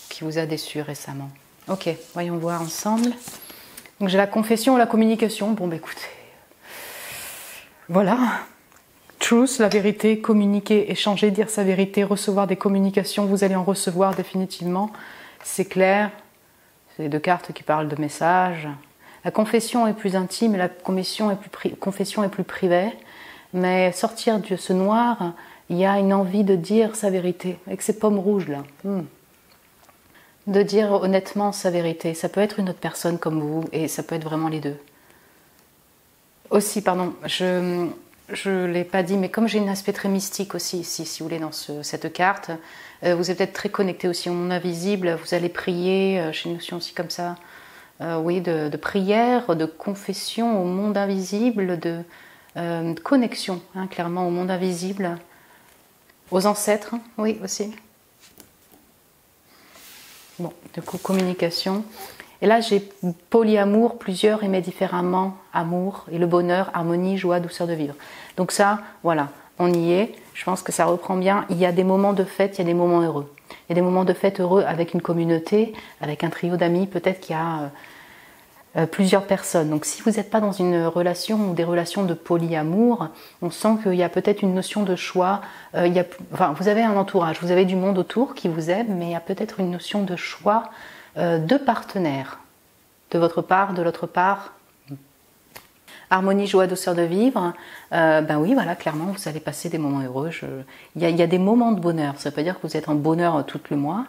Qui vous a déçu récemment. Ok, voyons voir ensemble. Donc j'ai la confession, la communication. Bon, bah écoutez, voilà. Truth, la vérité, communiquer, échanger, dire sa vérité, recevoir des communications. Vous allez en recevoir définitivement. C'est clair. C'est 2 cartes qui parlent de messages. La confession est plus intime, la confession est plus privée. Mais sortir de ce noir, il y a une envie de dire sa vérité. Avec ces pommes rouges là. De dire honnêtement sa vérité. Ça peut être une autre personne comme vous et ça peut être vraiment les deux. Aussi, pardon, je ne l'ai pas dit, mais comme j'ai un aspect très mystique aussi ici, si vous voulez, dans cette carte, vous êtes peut-être très connecté aussi au monde invisible, vous allez prier, j'ai une notion aussi comme ça, oui, de prière, de confession au monde invisible, de connexion, hein, clairement, au monde invisible, aux ancêtres, oui, aussi. Bon, du coup, communication. Et là, j'ai polyamour, plusieurs aimer différemment, amour, et le bonheur, harmonie, joie, douceur de vivre. Donc ça, voilà, on y est. Je pense que ça reprend bien. Il y a des moments de fête, il y a des moments heureux. Il y a des moments de fête heureux avec une communauté, avec un trio d'amis, peut-être qu'il y a plusieurs personnes. Donc si vous n'êtes pas dans une relation ou des relations de polyamour, on sent qu'il y a peut-être une notion de choix. Vous avez un entourage, vous avez du monde autour qui vous aime, mais il y a peut-être une notion de choix de partenaires, de votre part, de l'autre part. Harmonie, joie, douceur de vivre. Ben oui, voilà, clairement, vous allez passer des moments heureux. Il y a des moments de bonheur. Ça ne veut pas dire que vous êtes en bonheur tout le mois,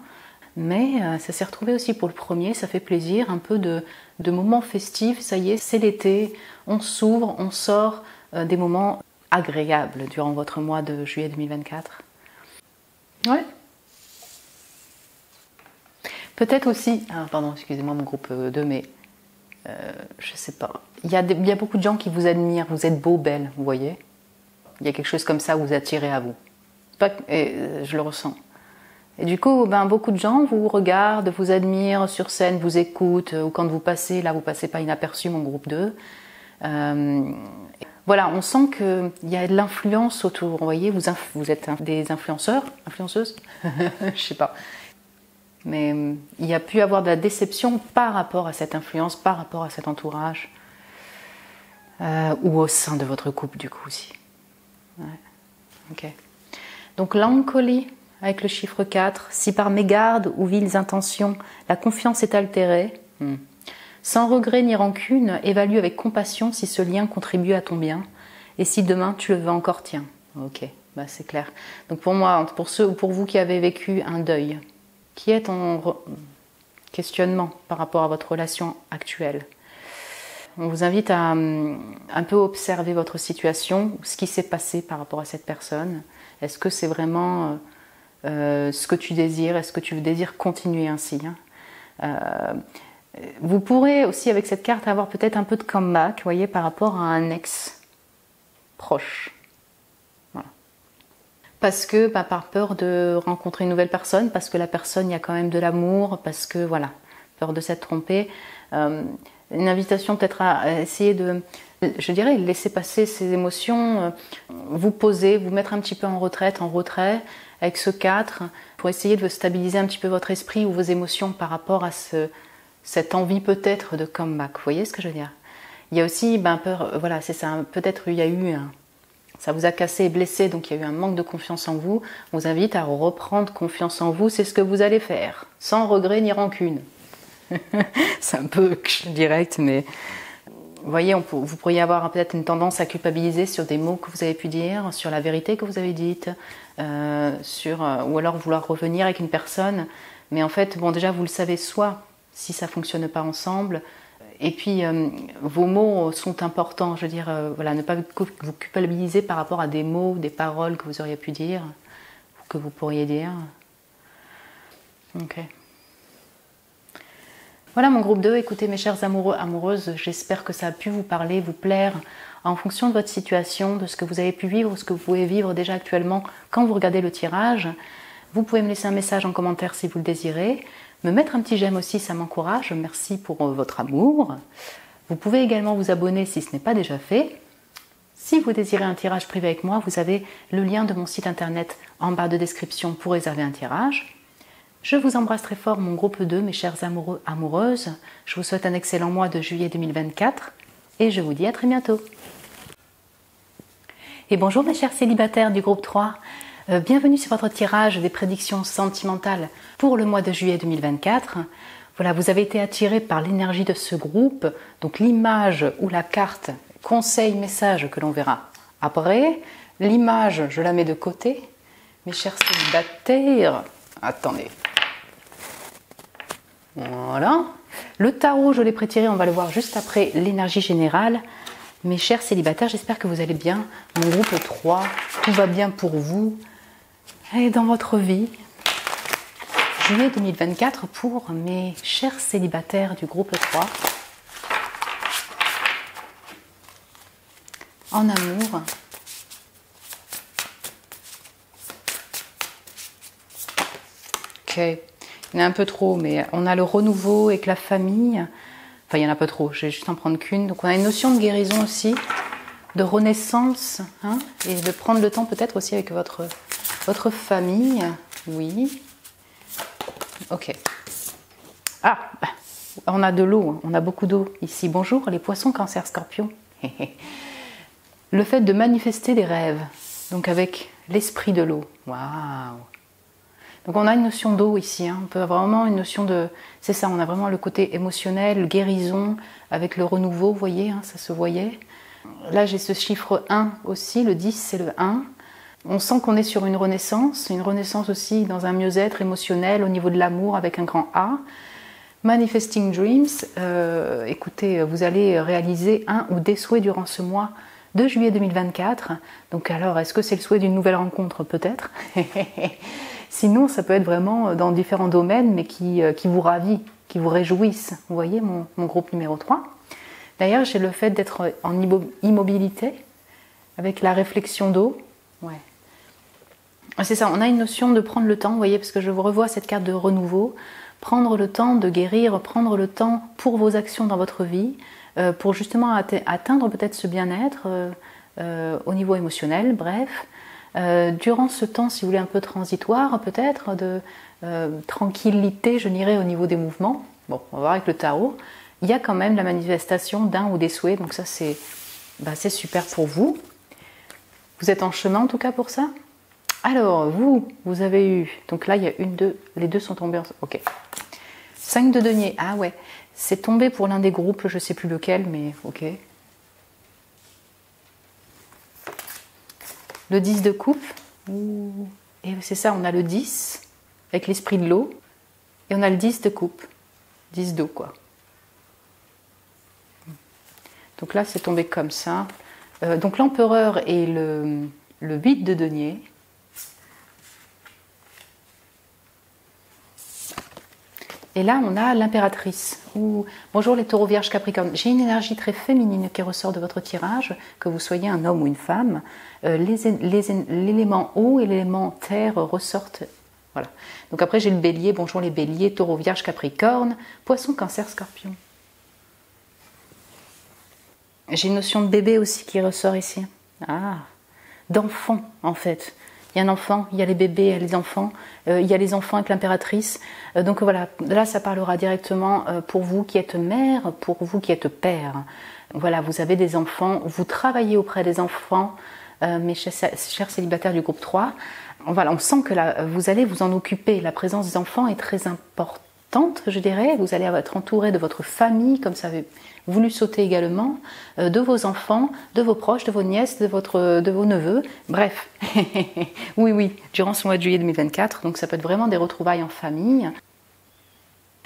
mais ça s'est retrouvé aussi pour le premier. Ça fait plaisir, un peu de moments festifs. Ça y est, c'est l'été. On s'ouvre, on sort des moments agréables durant votre mois de juillet 2024. Ouais. Peut-être aussi, pardon, excusez-moi mon groupe 2, mais je sais pas. Il y a beaucoup de gens qui vous admirent, vous êtes beau, belle, vous voyez. Il y a quelque chose comme ça, vous attirez à vous. Je le ressens. Et du coup, beaucoup de gens vous regardent, vous admirent sur scène, vous écoutent, ou quand vous passez, là vous passez pas inaperçu, mon groupe 2. Voilà, on sent qu'il y a de l'influence autour, vous voyez, vous êtes des influenceurs, influenceuses, je sais pas. Mais il y a pu avoir de la déception par rapport à cette influence, par rapport à cet entourage, ou au sein de votre couple du coup aussi. Ouais. Okay. Donc l'encolie avec le chiffre 4, si par mégarde ou viles intentions la confiance est altérée, sans regret ni rancune, évalue avec compassion si ce lien contribue à ton bien, et si demain tu le veux encore, tiens. Ok, c'est clair. Donc pour moi, pour ceux ou pour vous qui avez vécu un deuil, qui est en questionnement par rapport à votre relation actuelle. On vous invite à un peu observer votre situation, ce qui s'est passé par rapport à cette personne. Est-ce que c'est vraiment ce que tu désires? Est-ce que tu désires continuer ainsi? Vous pourrez aussi avec cette carte avoir peut-être un peu de comeback, vous voyez, par rapport à un ex proche. Parce que par peur de rencontrer une nouvelle personne, parce que la personne, il y a quand même de l'amour, parce que voilà, peur de s'être trompé. Une invitation peut-être à essayer de, je dirais, laisser passer ces émotions, vous poser, vous mettre un petit peu en retrait avec ce 4, pour essayer de stabiliser un petit peu votre esprit ou vos émotions par rapport à cette envie peut-être de comeback. Vous voyez ce que je veux dire? Il y a aussi peur, voilà, c'est ça, peut-être il y a eu ça vous a cassé et blessé, donc il y a eu un manque de confiance en vous. On vous invite à reprendre confiance en vous, c'est ce que vous allez faire, sans regret ni rancune. C'est un peu direct, mais vous voyez, vous pourriez avoir peut-être une tendance à culpabiliser sur des mots que vous avez pu dire, sur la vérité que vous avez dite, ou alors vouloir revenir avec une personne. Mais en fait, déjà, vous le savez soit si ça ne fonctionne pas ensemble. Et puis, vos mots sont importants, je veux dire, voilà, ne pas vous culpabiliser par rapport à des mots, des paroles que vous auriez pu dire, ou que vous pourriez dire. Ok. Voilà mon groupe 2, écoutez mes chers amoureux, amoureuses, j'espère que ça a pu vous parler, vous plaire, en fonction de votre situation, de ce que vous avez pu vivre, ce que vous pouvez vivre déjà actuellement quand vous regardez le tirage. Vous pouvez me laisser un message en commentaire si vous le désirez. Me mettre un petit j'aime aussi, ça m'encourage. Merci pour votre amour. Vous pouvez également vous abonner si ce n'est pas déjà fait. Si vous désirez un tirage privé avec moi, vous avez le lien de mon site internet en barre de description pour réserver un tirage. Je vous embrasse très fort, mon groupe 2, mes chers amoureux, amoureuses. Je vous souhaite un excellent mois de juillet 2024 et je vous dis à très bientôt. Et bonjour mes chers célibataires du groupe 3. Bienvenue sur votre tirage des prédictions sentimentales pour le mois de juillet 2024. Voilà, vous avez été attirés par l'énergie de ce groupe, donc l'image ou la carte conseil, message que l'on verra après. L'image, je la mets de côté. Mes chers célibataires, attendez. Voilà. Le tarot, je l'ai prétiré, on va le voir juste après l'énergie générale. Mes chers célibataires, j'espère que vous allez bien. Mon groupe 3, tout va bien pour vous et dans votre vie. Juillet 2024 pour mes chers célibataires du groupe 3. En amour. Ok, il y en a un peu trop, mais on a le renouveau avec la famille. Enfin, il y en a pas trop, je vais juste en prendre qu'une. Donc on a une notion de guérison aussi, de renaissance, hein, et de prendre le temps peut-être aussi avec votre famille. Oui. Ok. Ah, on a de l'eau, on a beaucoup d'eau ici. Bonjour les poissons, cancer, scorpion. Le fait de manifester des rêves, donc avec l'esprit de l'eau. Waouh. Donc on a une notion d'eau ici, hein. On peut avoir vraiment une notion de... C'est ça, on a vraiment le côté émotionnel, guérison, avec le renouveau, vous voyez, hein, ça se voyait. Là j'ai ce chiffre 1 aussi, le 10 c'est le 1. On sent qu'on est sur une renaissance aussi dans un mieux-être émotionnel au niveau de l'amour avec un grand A. Manifesting Dreams, écoutez, vous allez réaliser un ou des souhaits durant ce mois de juillet 2024. Donc alors, est-ce que c'est le souhait d'une nouvelle rencontre? Peut-être. Sinon, ça peut être vraiment dans différents domaines, mais qui vous ravit, qui vous réjouissent. Vous voyez mon groupe numéro 3. D'ailleurs, j'ai le fait d'être en immobilité, avec la réflexion d'eau. Ouais. C'est ça, on a une notion de prendre le temps, vous voyez, parce que je vous revois cette carte de renouveau. Prendre le temps de guérir, prendre le temps pour vos actions dans votre vie, pour justement atteindre peut-être ce bien-être au niveau émotionnel, bref. Durant ce temps, si vous voulez, un peu transitoire, peut-être, de tranquillité, je dirais, au niveau des mouvements. Bon, on va voir avec le tarot. Il y a quand même la manifestation d'un ou des souhaits, donc ça c'est super pour vous. Vous êtes en chemin en tout cas pour ça. Alors, vous avez eu, donc là il y a une, deux, les deux sont tombés, ok. 5 de denier, ah ouais, c'est tombé pour l'un des groupes, je ne sais plus lequel, mais ok. Le 10 de coupe, et c'est ça, on a le 10, avec l'esprit de l'eau, et on a le 10 de coupe, 10 d'eau quoi. Donc là c'est tombé comme ça. Donc l'empereur et le 8 de denier. Et là, on a l'impératrice. Bonjour les taureaux, vierges, capricornes. J'ai une énergie très féminine qui ressort de votre tirage, que vous soyez un homme ou une femme. L'élément eau et l'élément terre ressortent. Voilà. Donc après, j'ai le bélier. Bonjour les béliers, taureaux, vierges, capricornes. Poisson, cancer, scorpion. J'ai une notion de bébé aussi qui ressort ici. Ah, d'enfant en fait. Il y a un enfant, il y a les bébés, il y a les enfants, il y a les enfants avec l'impératrice. Donc voilà, là ça parlera directement pour vous qui êtes mère, pour vous qui êtes père. Voilà, vous avez des enfants, vous travaillez auprès des enfants, mes chers célibataires du groupe 3. Voilà, on sent que là, vous allez vous en occuper. La présence des enfants est très importante, je dirais. Vous allez être entouré de votre famille, comme ça avait voulu sauter également, de vos enfants, de vos proches, de vos nièces, de vos neveux, bref. Oui, durant ce mois de juillet 2024, donc ça peut être vraiment des retrouvailles en famille.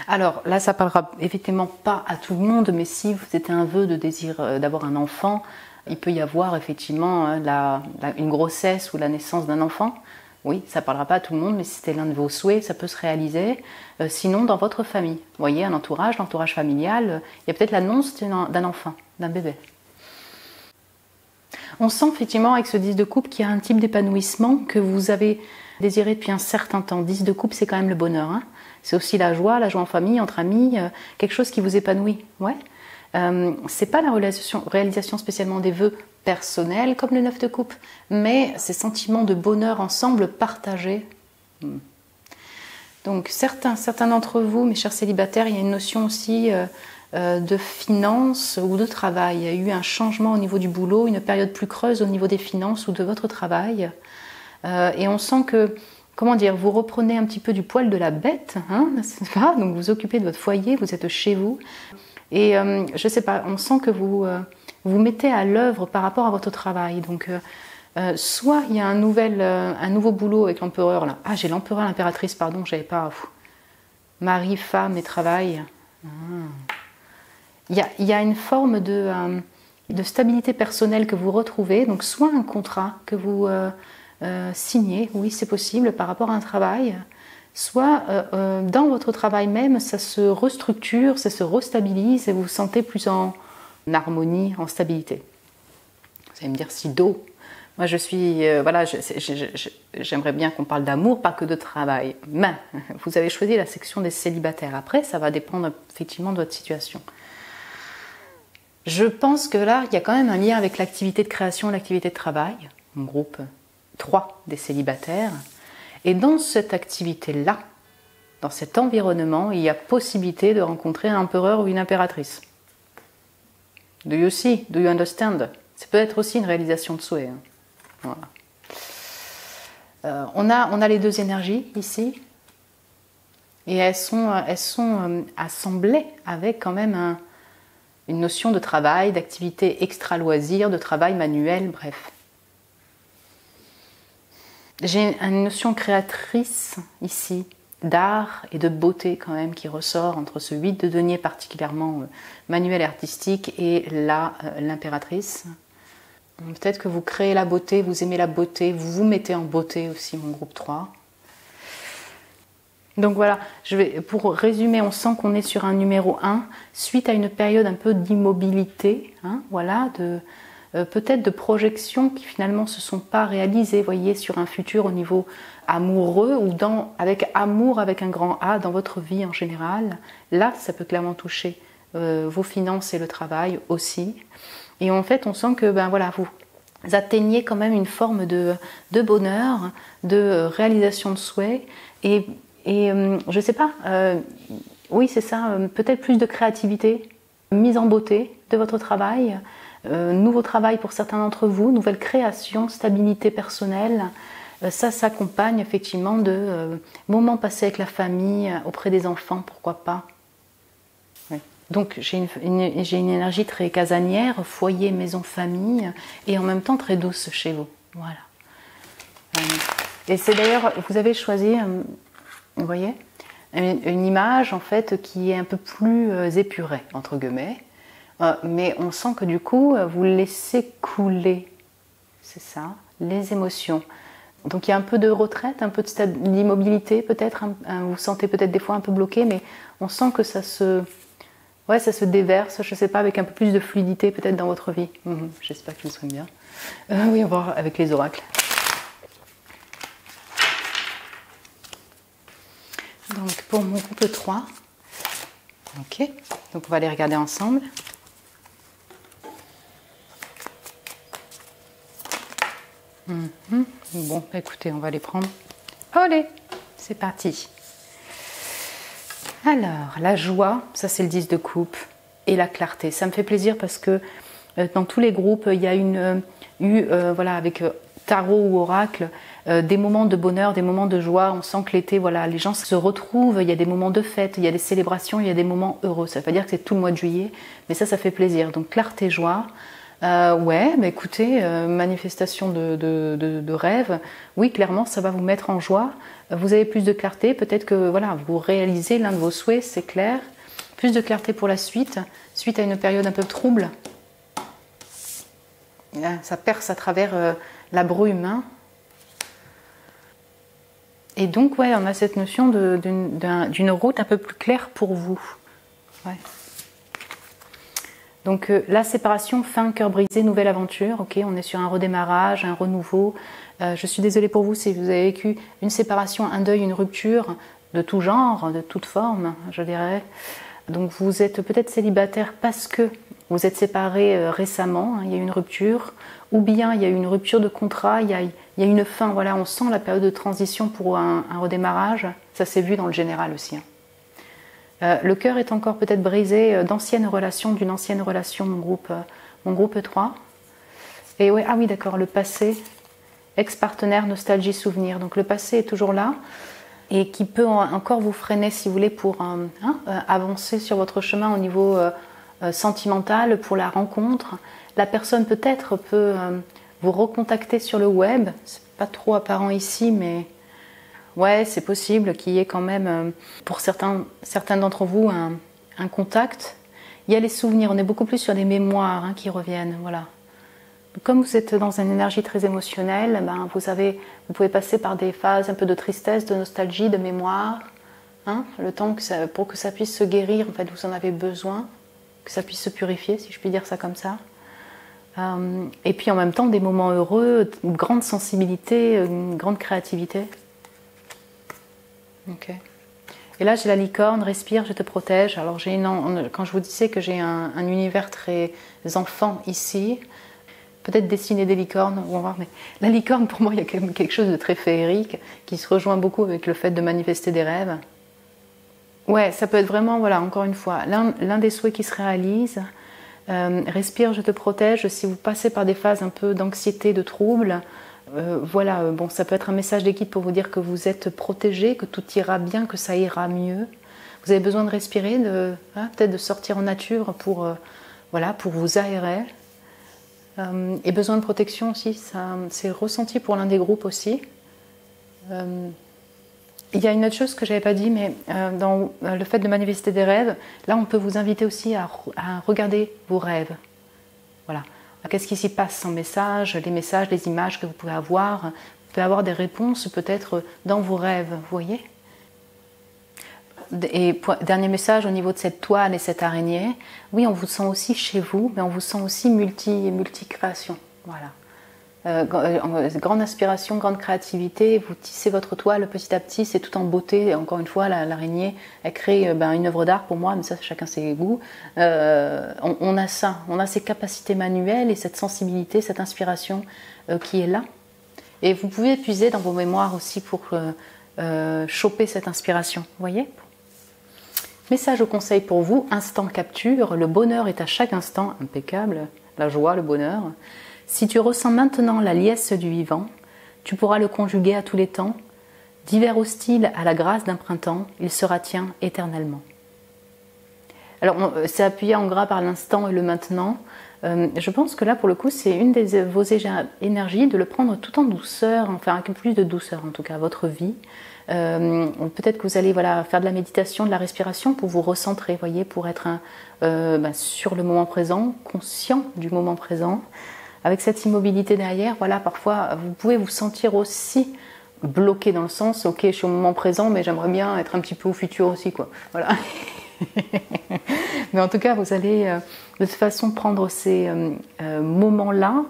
Alors là, ça parlera évidemment pas à tout le monde, mais si c'était un vœu de désir d'avoir un enfant, il peut y avoir effectivement une grossesse ou la naissance d'un enfant. Oui, ça ne parlera pas à tout le monde, mais si c'était l'un de vos souhaits, ça peut se réaliser. Sinon, dans votre famille, vous voyez, l'entourage familial, il y a peut-être l'annonce d'un enfant, d'un bébé. On sent effectivement avec ce 10 de coupe qu'il y a un type d'épanouissement que vous avez désiré depuis un certain temps. 10 de coupe, c'est quand même le bonheur. Hein. C'est aussi la joie en famille, entre amis, quelque chose qui vous épanouit. Ouais. C'est pas la réalisation spécialement des vœux personnels comme le 9 de coupe, mais ces sentiments de bonheur ensemble partagés. Donc certains d'entre vous, mes chers célibataires, il y a une notion aussi de finance ou de travail. Il y a eu un changement au niveau du boulot, une période plus creuse au niveau des finances ou de votre travail. Et on sent que, comment dire, vous reprenez un petit peu du poil de la bête, hein, n'est-ce pas? Donc vous occupez de votre foyer, vous êtes chez vous. Et je ne sais pas, on sent que vous vous mettez à l'œuvre par rapport à votre travail. Donc soit il y a un nouveau boulot avec l'empereur là. Ah, j'ai l'empereur, l'impératrice, pardon, j'avais pas. Mari, femme et travail. Il y a une forme de de stabilité personnelle que vous retrouvez, donc soit un contrat que vous signez, oui c'est possible par rapport à un travail, soit dans votre travail même, ça se restructure, ça se restabilise et vous vous sentez plus en harmonie, en stabilité. Vous allez me dire si d'eau. Moi je suis, voilà, j'aimerais bien qu'on parle d'amour, pas que de travail. Mais vous avez choisi la section des célibataires. Après, ça va dépendre effectivement de votre situation. Je pense que là, il y a quand même un lien avec l'activité de création et l'activité de travail, mon groupe 3 des célibataires. Et dans cette activité-là, dans cet environnement, il y a possibilité de rencontrer un empereur ou une impératrice. Do you see? Do you understand? Ça peut être aussi une réalisation de souhait. Voilà. On a les deux énergies ici. Et elles sont assemblées avec quand même une notion de travail, d'activité extra-loisir, de travail manuel, bref. J'ai une notion créatrice ici, d'art et de beauté quand même qui ressort entre ce 8 de denier particulièrement manuel et artistique et là, l'impératrice. Peut-être que vous créez la beauté, vous aimez la beauté, vous vous mettez en beauté aussi, mon groupe 3. Donc voilà, pour résumer, on sent qu'on est sur un numéro 1, suite à une période un peu d'immobilité, hein, voilà, peut-être de projections qui finalement ne se sont pas réalisées, voyez, sur un futur au niveau amoureux ou avec amour avec un grand A dans votre vie en général. Là, ça peut clairement toucher vos finances et le travail aussi. Et en fait, on sent que ben voilà, vous atteignez quand même une forme de bonheur, de réalisation de souhait et je ne sais pas, oui c'est ça, peut-être plus de créativité, mise en beauté de votre travail, nouveau travail pour certains d'entre vous, nouvelle création, stabilité personnelle. Ça s'accompagne effectivement de moments passés avec la famille, auprès des enfants, pourquoi pas. Oui. Donc j'ai une énergie très casanière, foyer, maison, famille, et en même temps très douce chez vous. Voilà. Et c'est d'ailleurs, vous avez choisi, vous voyez, une image en fait qui est un peu plus épurée, entre guillemets, mais on sent que du coup, vous laissez couler, c'est ça, les émotions. Donc il y a un peu de retraite, un peu d'immobilité peut-être, vous vous sentez peut-être des fois un peu bloqué, mais on sent que ça se déverse, je ne sais pas, avec un peu plus de fluidité peut-être dans votre vie. J'espère que je me souviens bien. Oui, on va voir avec les oracles. Donc pour mon groupe 3, ok, donc on va les regarder ensemble. Bon, écoutez, on va les prendre. Allez, c'est parti. Alors, la joie, ça c'est le 10 de coupe, et la clarté. Ça me fait plaisir parce que dans tous les groupes, il y a voilà, avec tarot ou oracle, des moments de bonheur, des moments de joie. On sent que l'été, voilà, les gens se retrouvent, il y a des moments de fête, il y a des célébrations, il y a des moments heureux. Ça ne veut pas dire que c'est tout le mois de juillet, mais ça fait plaisir. Donc clarté, joie. Ouais, bah écoutez, manifestation de rêve, oui, clairement, ça va vous mettre en joie. Vous avez plus de clarté, peut-être que voilà, vous réalisez l'un de vos souhaits, c'est clair. Plus de clarté pour la suite, suite à une période un peu trouble. Là, ça perce à travers la brume. Hein. Et donc, ouais, on a cette notion d'une route un peu plus claire pour vous. Ouais. Donc la séparation, fin, cœur brisé, nouvelle aventure, ok, on est sur un redémarrage, un renouveau. Je suis désolée pour vous si vous avez vécu une séparation, un deuil, une rupture de tout genre, de toute forme, je dirais. Donc vous êtes peut-être célibataire parce que vous êtes séparés récemment, hein, il y a eu une rupture, ou bien il y a eu une rupture de contrat, il y a une fin, voilà, on sent la période de transition pour un redémarrage, ça s'est vu dans le général aussi. Hein. Le cœur est encore peut-être brisé d'anciennes relations, d'une ancienne relation, mon groupe 3. Et ouais, ah oui, d'accord, le passé, ex-partenaire, nostalgie, souvenir. Donc le passé est toujours là et qui peut encore vous freiner, si vous voulez, pour avancer sur votre chemin au niveau sentimental, pour la rencontre. La personne peut-être peut vous recontacter sur le web. C'est pas trop apparent ici, mais... Ouais, c'est possible qu'il y ait quand même, pour certains d'entre vous, un contact. Il y a les souvenirs, on est beaucoup plus sur les mémoires hein, qui reviennent, voilà. Comme vous êtes dans une énergie très émotionnelle, ben, vous pouvez passer par des phases un peu de tristesse, de nostalgie, de mémoire. Hein, le temps pour que ça puisse se guérir, en fait, vous en avez besoin, que ça puisse se purifier, si je puis dire ça comme ça. Et puis en même temps, des moments heureux, une grande sensibilité, une grande créativité. Ok. Et là, j'ai la licorne, respire, je te protège. Alors, quand je vous disais que j'ai un univers très enfant ici, peut-être dessiner des licornes, on va voir, mais la licorne, pour moi, il y a quand même quelque chose de très féerique qui se rejoint beaucoup avec le fait de manifester des rêves. Ouais, ça peut être vraiment, voilà, encore une fois, l'un des souhaits qui se réalise. Respire, je te protège. Si vous passez par des phases un peu d'anxiété, de trouble, voilà, bon, ça peut être un message d'équipe pour vous dire que vous êtes protégé, que tout ira bien, que ça ira mieux. Vous avez besoin de respirer, peut-être de sortir en nature pour, voilà, pour vous aérer. Et besoin de protection aussi, c'est ressenti pour l'un des groupes aussi. Il y a une autre chose que je n'avais pas dit, mais dans le fait de manifester des rêves, là on peut vous inviter aussi à regarder vos rêves. Voilà. Qu'est-ce qui s'y passe en message, les images que vous pouvez avoir. Vous pouvez avoir des réponses peut-être dans vos rêves, vous voyez. Et dernier message au niveau de cette toile et cette araignée. Oui, on vous sent aussi chez vous, mais on vous sent aussi multi-création. Voilà. Grande inspiration, grande créativité, vous tissez votre toile petit à petit, c'est tout en beauté. Encore une fois, l'araignée, elle crée une œuvre d'art pour moi, mais ça, chacun ses goûts. On a ça, on a ces capacités manuelles et cette sensibilité, cette inspiration qui est là. Et vous pouvez puiser dans vos mémoires aussi pour choper cette inspiration, vous voyez ? Message au conseil pour vous, instant capture, le bonheur est à chaque instant impeccable, la joie, le bonheur. Si tu ressens maintenant la liesse du vivant, tu pourras le conjuguer à tous les temps. D'hiver hostile à la grâce d'un printemps, il sera tien éternellement. Alors, c'est appuyé en gras par l'instant et le maintenant. Je pense que là, pour le coup, c'est une de vos énergies de le prendre tout en douceur, enfin avec plus de douceur en tout cas, votre vie. Peut-être que vous allez faire de la méditation, de la respiration pour vous recentrer, voyez, pour être sur le moment présent, conscient du moment présent. Avec cette immobilité derrière, voilà, parfois vous pouvez vous sentir aussi bloqué dans le sens, ok, je suis au moment présent, mais j'aimerais bien être un petit peu au futur aussi, quoi. Voilà. Mais en tout cas, vous allez de toute façon prendre ces moments-là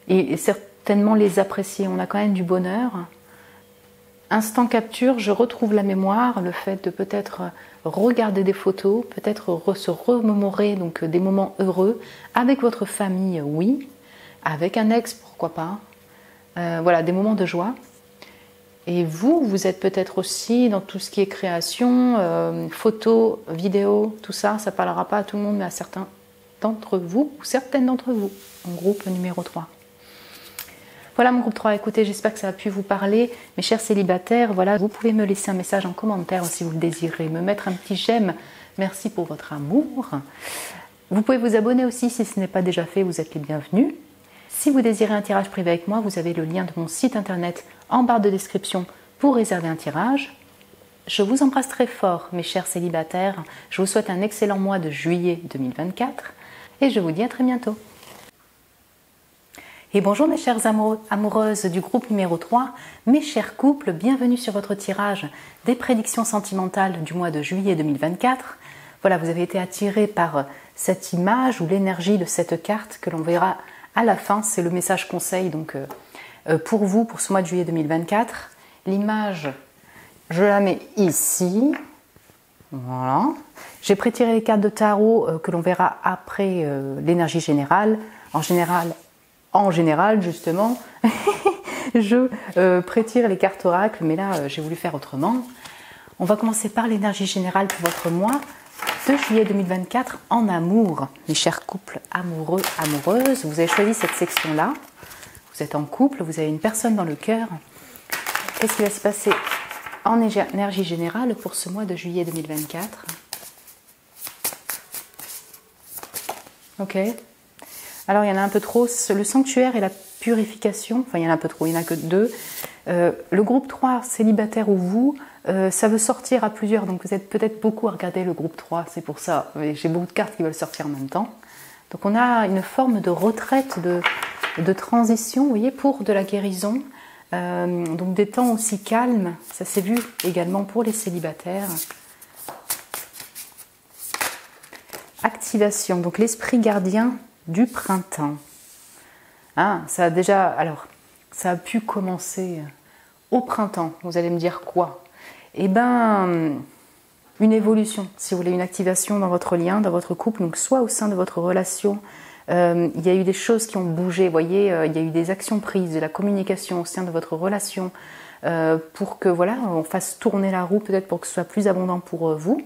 et certainement les apprécier. On a quand même du bonheur. Instant capture, je retrouve la mémoire, le fait de peut-être regarder des photos, peut-être se remémorer donc des moments heureux avec votre famille, oui. Avec un ex, pourquoi pas. Voilà, des moments de joie. Et vous êtes peut-être aussi dans tout ce qui est création, photos, vidéos, tout ça. Ça ne parlera pas à tout le monde, mais à certains d'entre vous, ou certaines d'entre vous, en groupe numéro 3. Voilà mon groupe 3, écoutez, j'espère que ça a pu vous parler. Mes chers célibataires, voilà, vous pouvez me laisser un message en commentaire si vous le désirez, me mettre un petit j'aime. Merci pour votre amour. Vous pouvez vous abonner aussi si ce n'est pas déjà fait, vous êtes les bienvenus. Si vous désirez un tirage privé avec moi, vous avez le lien de mon site internet en barre de description pour réserver un tirage. Je vous embrasse très fort, mes chers célibataires. Je vous souhaite un excellent mois de juillet 2024 et je vous dis à très bientôt. Et bonjour mes chères amoureuses du groupe numéro 3, mes chers couples, bienvenue sur votre tirage des prédictions sentimentales du mois de juillet 2024. Voilà, vous avez été attirés par cette image ou l'énergie de cette carte que l'on verra à la fin, c'est le message conseil donc pour vous, pour ce mois de juillet 2024. L'image, je la mets ici. Voilà. J'ai prétiré les cartes de tarot que l'on verra après l'énergie générale. En général, justement, je prétire les cartes oracles, mais là, j'ai voulu faire autrement. On va commencer par l'énergie générale pour votre mois de juillet 2024 en amour. Mes chers couples amoureux, amoureuses, vous avez choisi cette section-là. Vous êtes en couple, vous avez une personne dans le cœur. Qu'est-ce qui va se passer en énergie générale pour ce mois de juillet 2024? Ok. Alors, il y en a un peu trop. Le sanctuaire et la purification. Enfin, il y en a un peu trop. Il n'y en a que 2. Le groupe 3, célibataire ou vous, ça veut sortir à plusieurs, donc vous êtes peut-être beaucoup à regarder le groupe 3, c'est pour ça. J'ai beaucoup de cartes qui veulent sortir en même temps. Donc on a une forme de retraite, de transition, vous voyez, pour de la guérison. Donc des temps aussi calmes, ça s'est vu également pour les célibataires. Activation, donc l'esprit gardien du printemps. Ah, ça a déjà, alors, ça a pu commencer au printemps. Vous allez me dire quoi? Eh bien, une évolution, si vous voulez, une activation dans votre lien, dans votre couple, donc soit au sein de votre relation, il y a eu des choses qui ont bougé, vous voyez, il y a eu des actions prises, de la communication au sein de votre relation, pour que, voilà, on fasse tourner la roue, peut-être pour que ce soit plus abondant pour vous.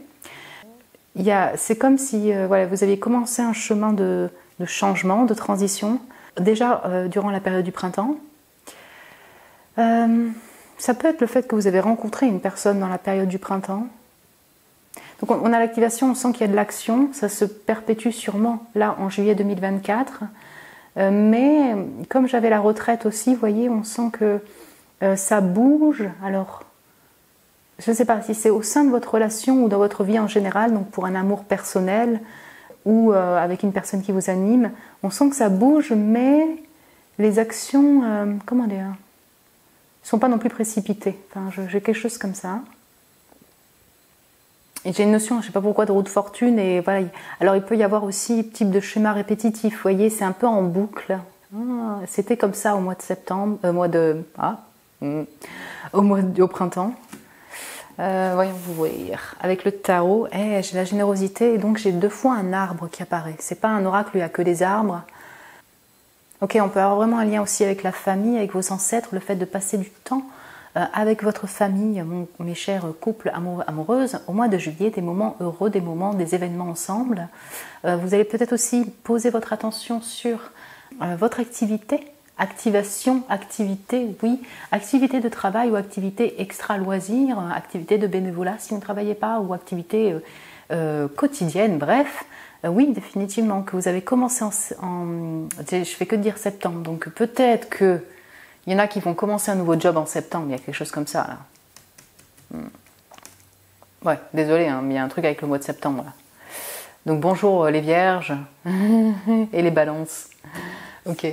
C'est comme si voilà, vous aviez commencé un chemin de changement, de transition, déjà durant la période du printemps. Ça peut être le fait que vous avez rencontré une personne dans la période du printemps. Donc on a l'activation, on sent qu'il y a de l'action, ça se perpétue sûrement là en juillet 2024. Mais comme j'avais la retraite aussi, vous voyez, on sent que ça bouge. Alors, je ne sais pas si c'est au sein de votre relation ou dans votre vie en général, donc pour un amour personnel ou avec une personne qui vous anime, on sent que ça bouge, mais les actions, comment dire, ne sont pas non plus précipitées. Enfin, j'ai quelque chose comme ça. Et j'ai une notion, je ne sais pas pourquoi, de roue de fortune. Et voilà. Alors il peut y avoir aussi type de schéma répétitif, vous voyez, c'est un peu en boucle. C'était comme ça au mois de septembre, au printemps. Voyons voir. Avec le tarot, j'ai la générosité et donc j'ai 2 fois un arbre qui apparaît. C'est pas un oracle, il n'y a que des arbres. Ok, on peut avoir vraiment un lien aussi avec la famille, avec vos ancêtres, le fait de passer du temps avec votre famille, mes chers couples amoureuses, au mois de juillet, des moments heureux, des événements ensemble. Vous allez peut-être aussi poser votre attention sur votre activité. Activation, activité, oui, activité de travail ou activité extra-loisir, activité de bénévolat si vous ne travaillez pas, ou activité quotidienne, bref, oui, définitivement, que vous avez commencé je fais que dire septembre, donc peut-être que il y en a qui vont commencer un nouveau job en septembre, il y a quelque chose comme ça, là. Ouais, désolé, hein, mais il y a un truc avec le mois de septembre, là. Donc bonjour les vierges et les balances, ok.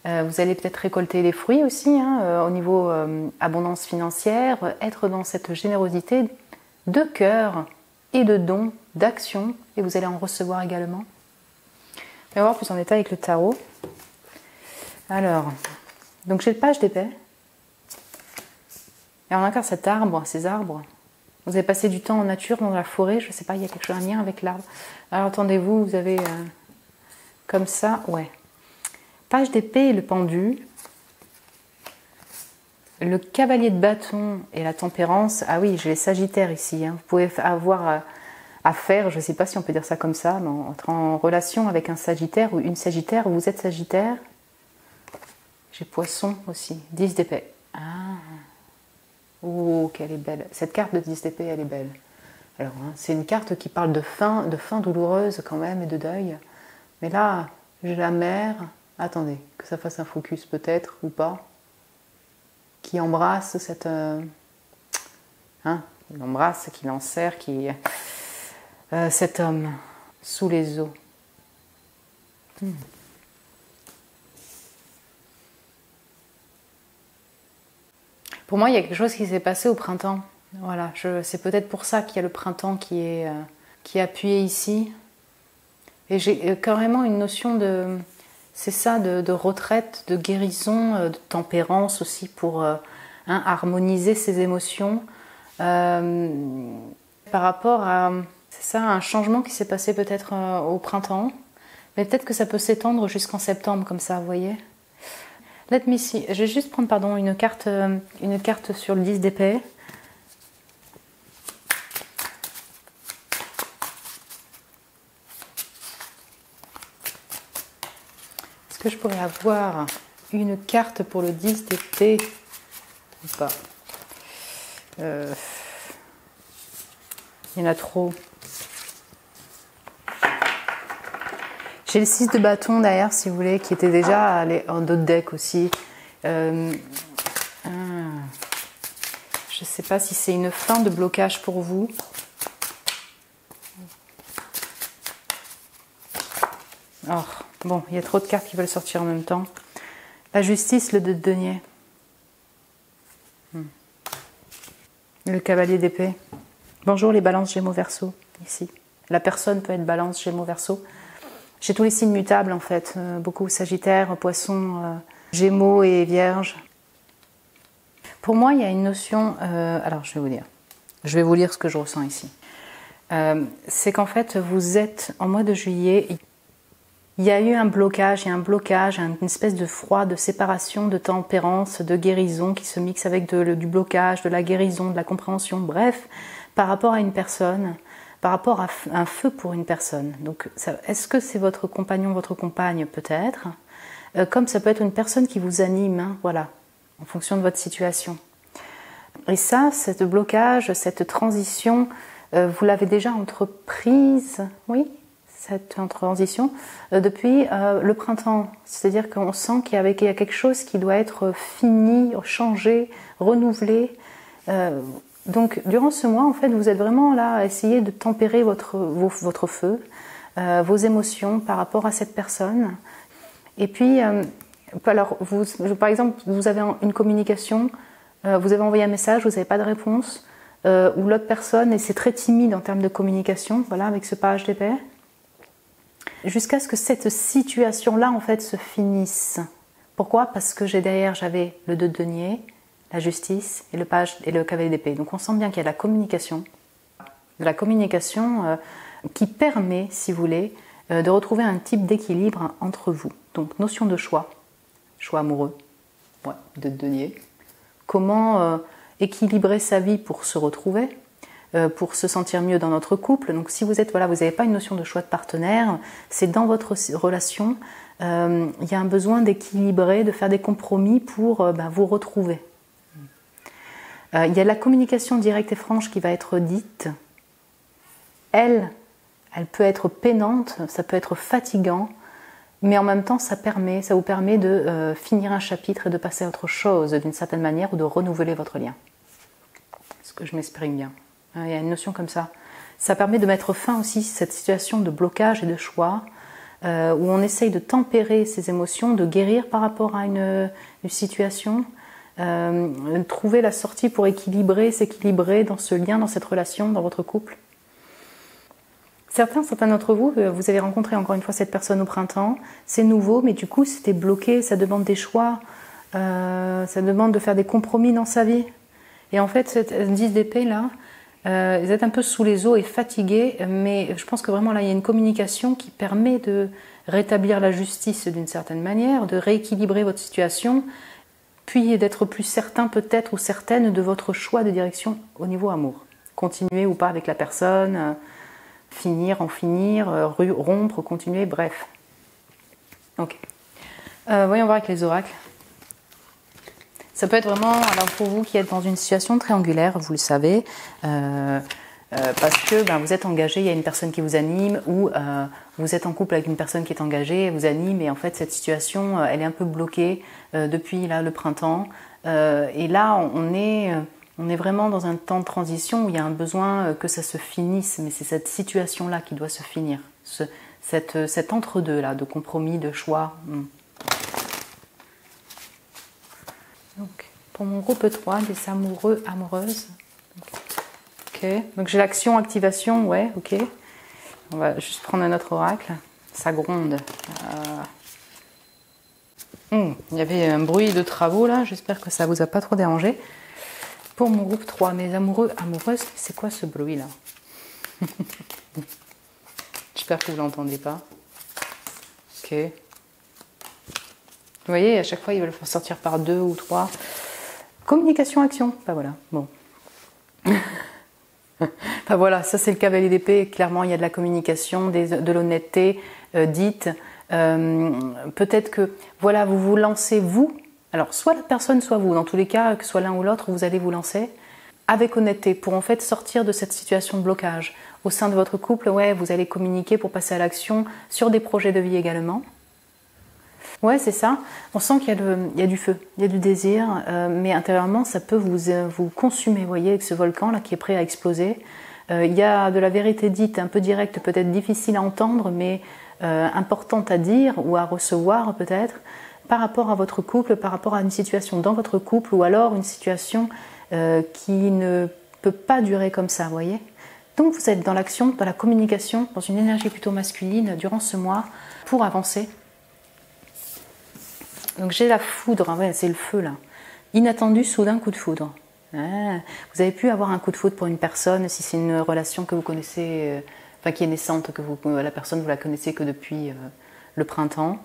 Vous allez peut-être récolter les fruits aussi, hein, au niveau abondance financière, être dans cette générosité de cœur et de dons, d'action, et vous allez en recevoir également. On va voir plus en détail avec le tarot. Alors, donc j'ai le page d'épée. Et on a encore cet arbre, ces arbres. Vous avez passé du temps en nature, dans la forêt, je ne sais pas, il y a quelque chose, un lien avec l'arbre. Alors attendez-vous, vous avez comme ça, ouais. Page d'épée et le pendu, le cavalier de bâton et la tempérance. Ah oui, j'ai les sagittaires ici. Hein. Vous pouvez avoir affaire, je ne sais pas si on peut dire ça comme ça, mais entrer en relation avec un sagittaire ou une sagittaire. Vous êtes sagittaire. J'ai poisson aussi. 10 d'épée. Ah. Oh, qu'elle est belle. Cette carte de 10 d'épée, elle est belle. Alors, hein, c'est une carte qui parle de fin douloureuse quand même et de deuil. Mais là, j'ai la mer. Attendez, que ça fasse un focus peut-être ou pas, qui embrasse cette... il embrasse, qui l'enserre, cet homme sous les eaux. Pour moi, il y a quelque chose qui s'est passé au printemps. Voilà, c'est peut-être pour ça qu'il y a le printemps qui est appuyé ici. Et j'ai carrément une notion de... C'est ça, de retraite, de guérison, de tempérance aussi pour harmoniser ses émotions. Par rapport à, c'est ça, un changement qui s'est passé peut-être au printemps, mais peut-être que ça peut s'étendre jusqu'en septembre comme ça, vous voyez. Let me see. Je vais juste prendre, pardon, une carte sur le 10 d'épée. Est-ce que je pourrais avoir une carte pour le 10 d'épée ou pas? Il y en a trop. J'ai le 6 de bâton derrière, si vous voulez, qui était déjà en d'autres decks aussi. ne sais pas si c'est une fin de blocage pour vous. Oh, bon, il y a trop de cartes qui veulent sortir en même temps. La justice, le 2 de denier. Le cavalier d'épée. Bonjour les balances Gémeaux Verseau, ici. La personne peut être balance Gémeaux Verseau. J'ai tous les signes mutables en fait. Beaucoup Sagittaire, Poisson, Gémeaux et Vierge. Pour moi, il y a une notion... alors, je vais vous dire. Je vais vous lire ce que je ressens ici. C'est qu'en fait, vous êtes en mois de juillet... Il y a eu un blocage, une espèce de froid, de séparation, de tempérance, de guérison qui se mixe avec du blocage, de la guérison, de la compréhension, bref, par rapport à une personne, par rapport à un feu pour une personne. Donc, est-ce que c'est votre compagnon, votre compagne peut-être, comme ça peut être une personne qui vous anime, hein, voilà, en fonction de votre situation. Et ça, ce blocage, cette transition, vous l'avez déjà entreprise, oui, cette transition, depuis le printemps. C'est-à-dire qu'on sent qu'il y a quelque chose qui doit être fini, changé, renouvelé. Donc, durant ce mois, en fait, vous êtes vraiment là à essayer de tempérer votre feu, vos émotions par rapport à cette personne. Et puis, alors, par exemple, vous avez une communication, vous avez envoyé un message, vous n'avez pas de réponse, ou l'autre personne, et c'est très timide en termes de communication, voilà, avec ce page d'épée. Jusqu'à ce que cette situation-là, en fait, se finisse. Pourquoi? Parce que j'avais le 2 de denier, la justice et le cavalier d'épée. Donc on sent bien qu'il y a de la communication qui permet, si vous voulez, de retrouver un type d'équilibre entre vous. Donc notion de choix amoureux, ouais, 2 de denier. Comment équilibrer sa vie pour se retrouver, pour se sentir mieux dans notre couple. Donc si vous n'avez pas une notion de choix de partenaire, c'est dans votre relation, il y a un besoin d'équilibrer, de faire des compromis pour vous retrouver. Il y a la communication directe et franche qui va être dite. Elle peut être peinante, ça peut être fatigant, mais en même temps ça vous permet de finir un chapitre et de passer à autre chose d'une certaine manière ou de renouveler votre lien. Est-ce que je m'exprime bien? Il y a une notion comme ça. Ça permet de mettre fin aussi à cette situation de blocage et de choix où on essaye de tempérer ses émotions, de guérir par rapport à une situation, trouver la sortie pour s'équilibrer dans ce lien, dans cette relation, dans votre couple. Certains d'entre vous, vous avez rencontré encore une fois cette personne au printemps, c'est nouveau, mais du coup c'était bloqué, ça demande des choix, ça demande de faire des compromis dans sa vie. Et en fait, cette 10 d'épée là, vous êtes un peu sous les eaux et fatigué, mais je pense que vraiment là il y a une communication qui permet de rétablir la justice d'une certaine manière, de rééquilibrer votre situation, puis d'être plus certain peut-être ou certaine de votre choix de direction au niveau amour. Continuer ou pas avec la personne, en finir, rompre, continuer, bref. Ok. Voyons voir avec les oracles. Ça peut être vraiment, alors pour vous qui êtes dans une situation triangulaire, vous le savez, parce que vous êtes engagé, il y a une personne qui vous anime, ou vous êtes en couple avec une personne qui est engagée, elle vous anime, et en fait cette situation, elle est un peu bloquée depuis le printemps. Et là, on est vraiment dans un temps de transition où il y a un besoin que ça se finisse, mais c'est cette situation-là qui doit se finir, cet entre-deux là, de compromis, de choix. Donc, pour mon groupe 3, des amoureux, amoureuses. Ok, donc j'ai l'action, activation, ouais, ok. On va juste prendre un autre oracle. Ça gronde. Il y avait un bruit de travaux là, j'espère que ça vous a pas trop dérangé. Pour mon groupe 3, mes amoureux, amoureuses, c'est quoi ce bruit là? J'espère que vous l'entendez pas. Ok. Vous voyez, à chaque fois, ils veulent faire sortir par 2 ou 3. Communication, action. Voilà, bon. Voilà, ça c'est le cavalier d'épée. Clairement, il y a de la communication, de l'honnêteté dite. Peut-être que, voilà, vous vous lancez, vous. Alors, soit la personne, soit vous. Dans tous les cas, que ce soit l'un ou l'autre, vous allez vous lancer avec honnêteté pour en fait sortir de cette situation de blocage. Au sein de votre couple, ouais, vous allez communiquer pour passer à l'action sur des projets de vie également. Ouais, c'est ça. On sent qu'il y a du feu, il y a du désir, mais intérieurement, ça peut vous consumer, vous voyez, avec ce volcan là qui est prêt à exploser. Il y a de la vérité dite, un peu directe, peut-être difficile à entendre, mais importante à dire ou à recevoir peut-être, par rapport à votre couple, par rapport à une situation dans votre couple, ou alors une situation qui ne peut pas durer comme ça, vous voyez. Donc vous êtes dans l'action, dans la communication, dans une énergie plutôt masculine durant ce mois pour avancer. Donc j'ai la foudre, hein, ouais, c'est le feu là. Inattendu, soudain coup de foudre. Ah, vous avez pu avoir un coup de foudre pour une personne, si c'est une relation que vous connaissez, enfin qui est naissante, que la personne vous la connaissez que depuis le printemps.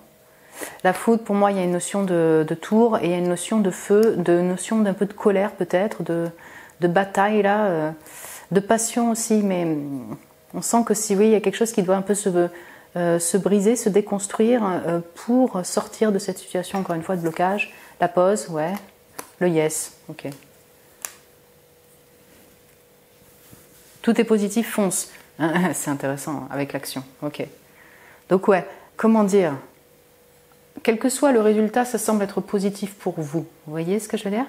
La foudre, pour moi, il y a une notion de tour et il y a une notion de feu, de notion d'un peu de colère peut-être, de bataille là, de passion aussi, mais on sent que si oui, il y a quelque chose qui doit un peu se briser, se déconstruire pour sortir de cette situation, encore une fois, de blocage. La pause, ouais. Le yes, ok. Tout est positif, fonce. C'est intéressant, avec l'action, ok. Donc ouais, comment dire? Quel que soit le résultat, ça semble être positif pour vous. Vous voyez ce que je veux dire?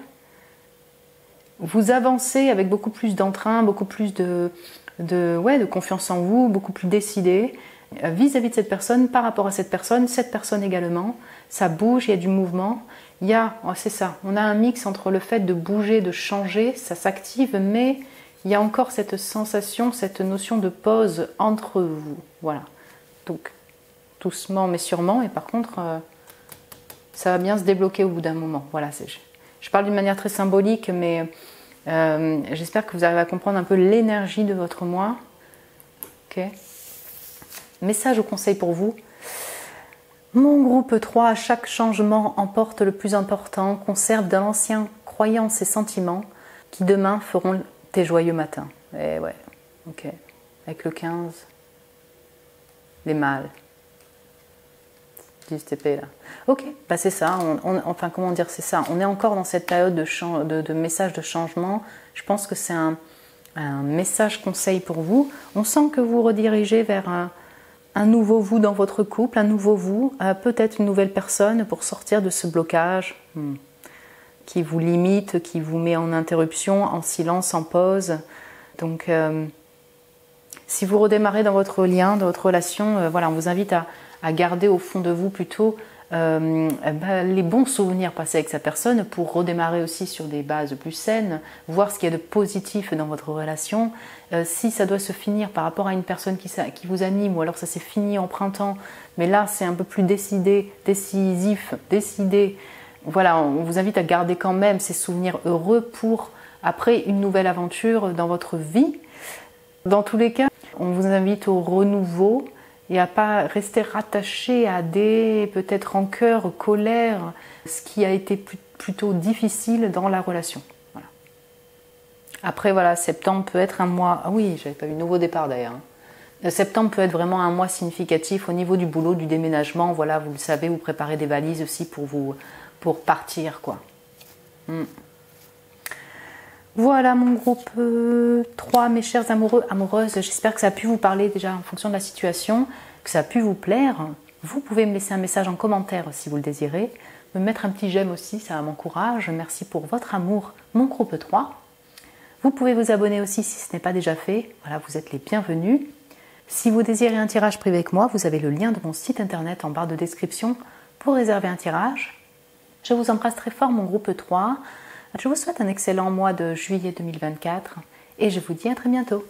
Vous avancez avec beaucoup plus d'entrain, beaucoup plus de confiance en vous, beaucoup plus décidé vis-à-vis de cette personne, par rapport à cette personne également. Ça bouge, il y a du mouvement. Il y a, oh, c'est ça, on a un mix entre le fait de bouger, de changer, ça s'active, mais il y a encore cette sensation, cette notion de pause entre vous. Voilà. Donc, doucement mais sûrement, et par contre, ça va bien se débloquer au bout d'un moment. Voilà, je parle d'une manière très symbolique, mais j'espère que vous arrivez à comprendre un peu l'énergie de votre moi. Ok. Message ou conseil pour vous. Mon groupe 3, chaque changement emporte le plus important, conserve de l'ancien croyances et sentiments qui demain feront tes joyeux matins. Et ouais, ok. Avec le 15, les mâles. 10 TP là. Ok, bah c'est ça, enfin comment dire, c'est ça. On est encore dans cette période de message de changement. Je pense que c'est un message conseil pour vous. On sent que vous redirigez vers un nouveau vous dans votre couple, un nouveau vous, peut-être une nouvelle personne pour sortir de ce blocage qui vous limite, qui vous met en interruption, en silence, en pause. Donc, si vous redémarrez dans votre lien, dans votre relation, voilà, on vous invite à garder au fond de vous plutôt les bons souvenirs passés avec sa personne pour redémarrer aussi sur des bases plus saines, voir ce qu'il y a de positif dans votre relation. Si ça doit se finir par rapport à une personne qui vous anime, ou alors ça s'est fini en printemps, mais là c'est un peu plus décidé. Voilà, on vous invite à garder quand même ces souvenirs heureux pour après une nouvelle aventure dans votre vie. Dans tous les cas, on vous invite au renouveau et à pas rester rattaché à des peut-être rancœurs, colères, ce qui a été plutôt difficile dans la relation. Voilà. Après voilà, septembre peut être un mois. Ah oui, j'avais pas eu nouveau départ d'ailleurs. Septembre peut être vraiment un mois significatif au niveau du boulot, du déménagement. Voilà, vous le savez, vous préparez des valises aussi pour partir quoi. Voilà mon groupe 3, mes chers amoureux, amoureuses, j'espère que ça a pu vous parler déjà en fonction de la situation, que ça a pu vous plaire. Vous pouvez me laisser un message en commentaire si vous le désirez, me mettre un petit j'aime aussi, ça m'encourage. Merci pour votre amour, mon groupe 3. Vous pouvez vous abonner aussi si ce n'est pas déjà fait, voilà, vous êtes les bienvenus. Si vous désirez un tirage privé avec moi, vous avez le lien de mon site internet en barre de description pour réserver un tirage. Je vous embrasse très fort mon groupe 3. Je vous souhaite un excellent mois de juillet 2024 et je vous dis à très bientôt.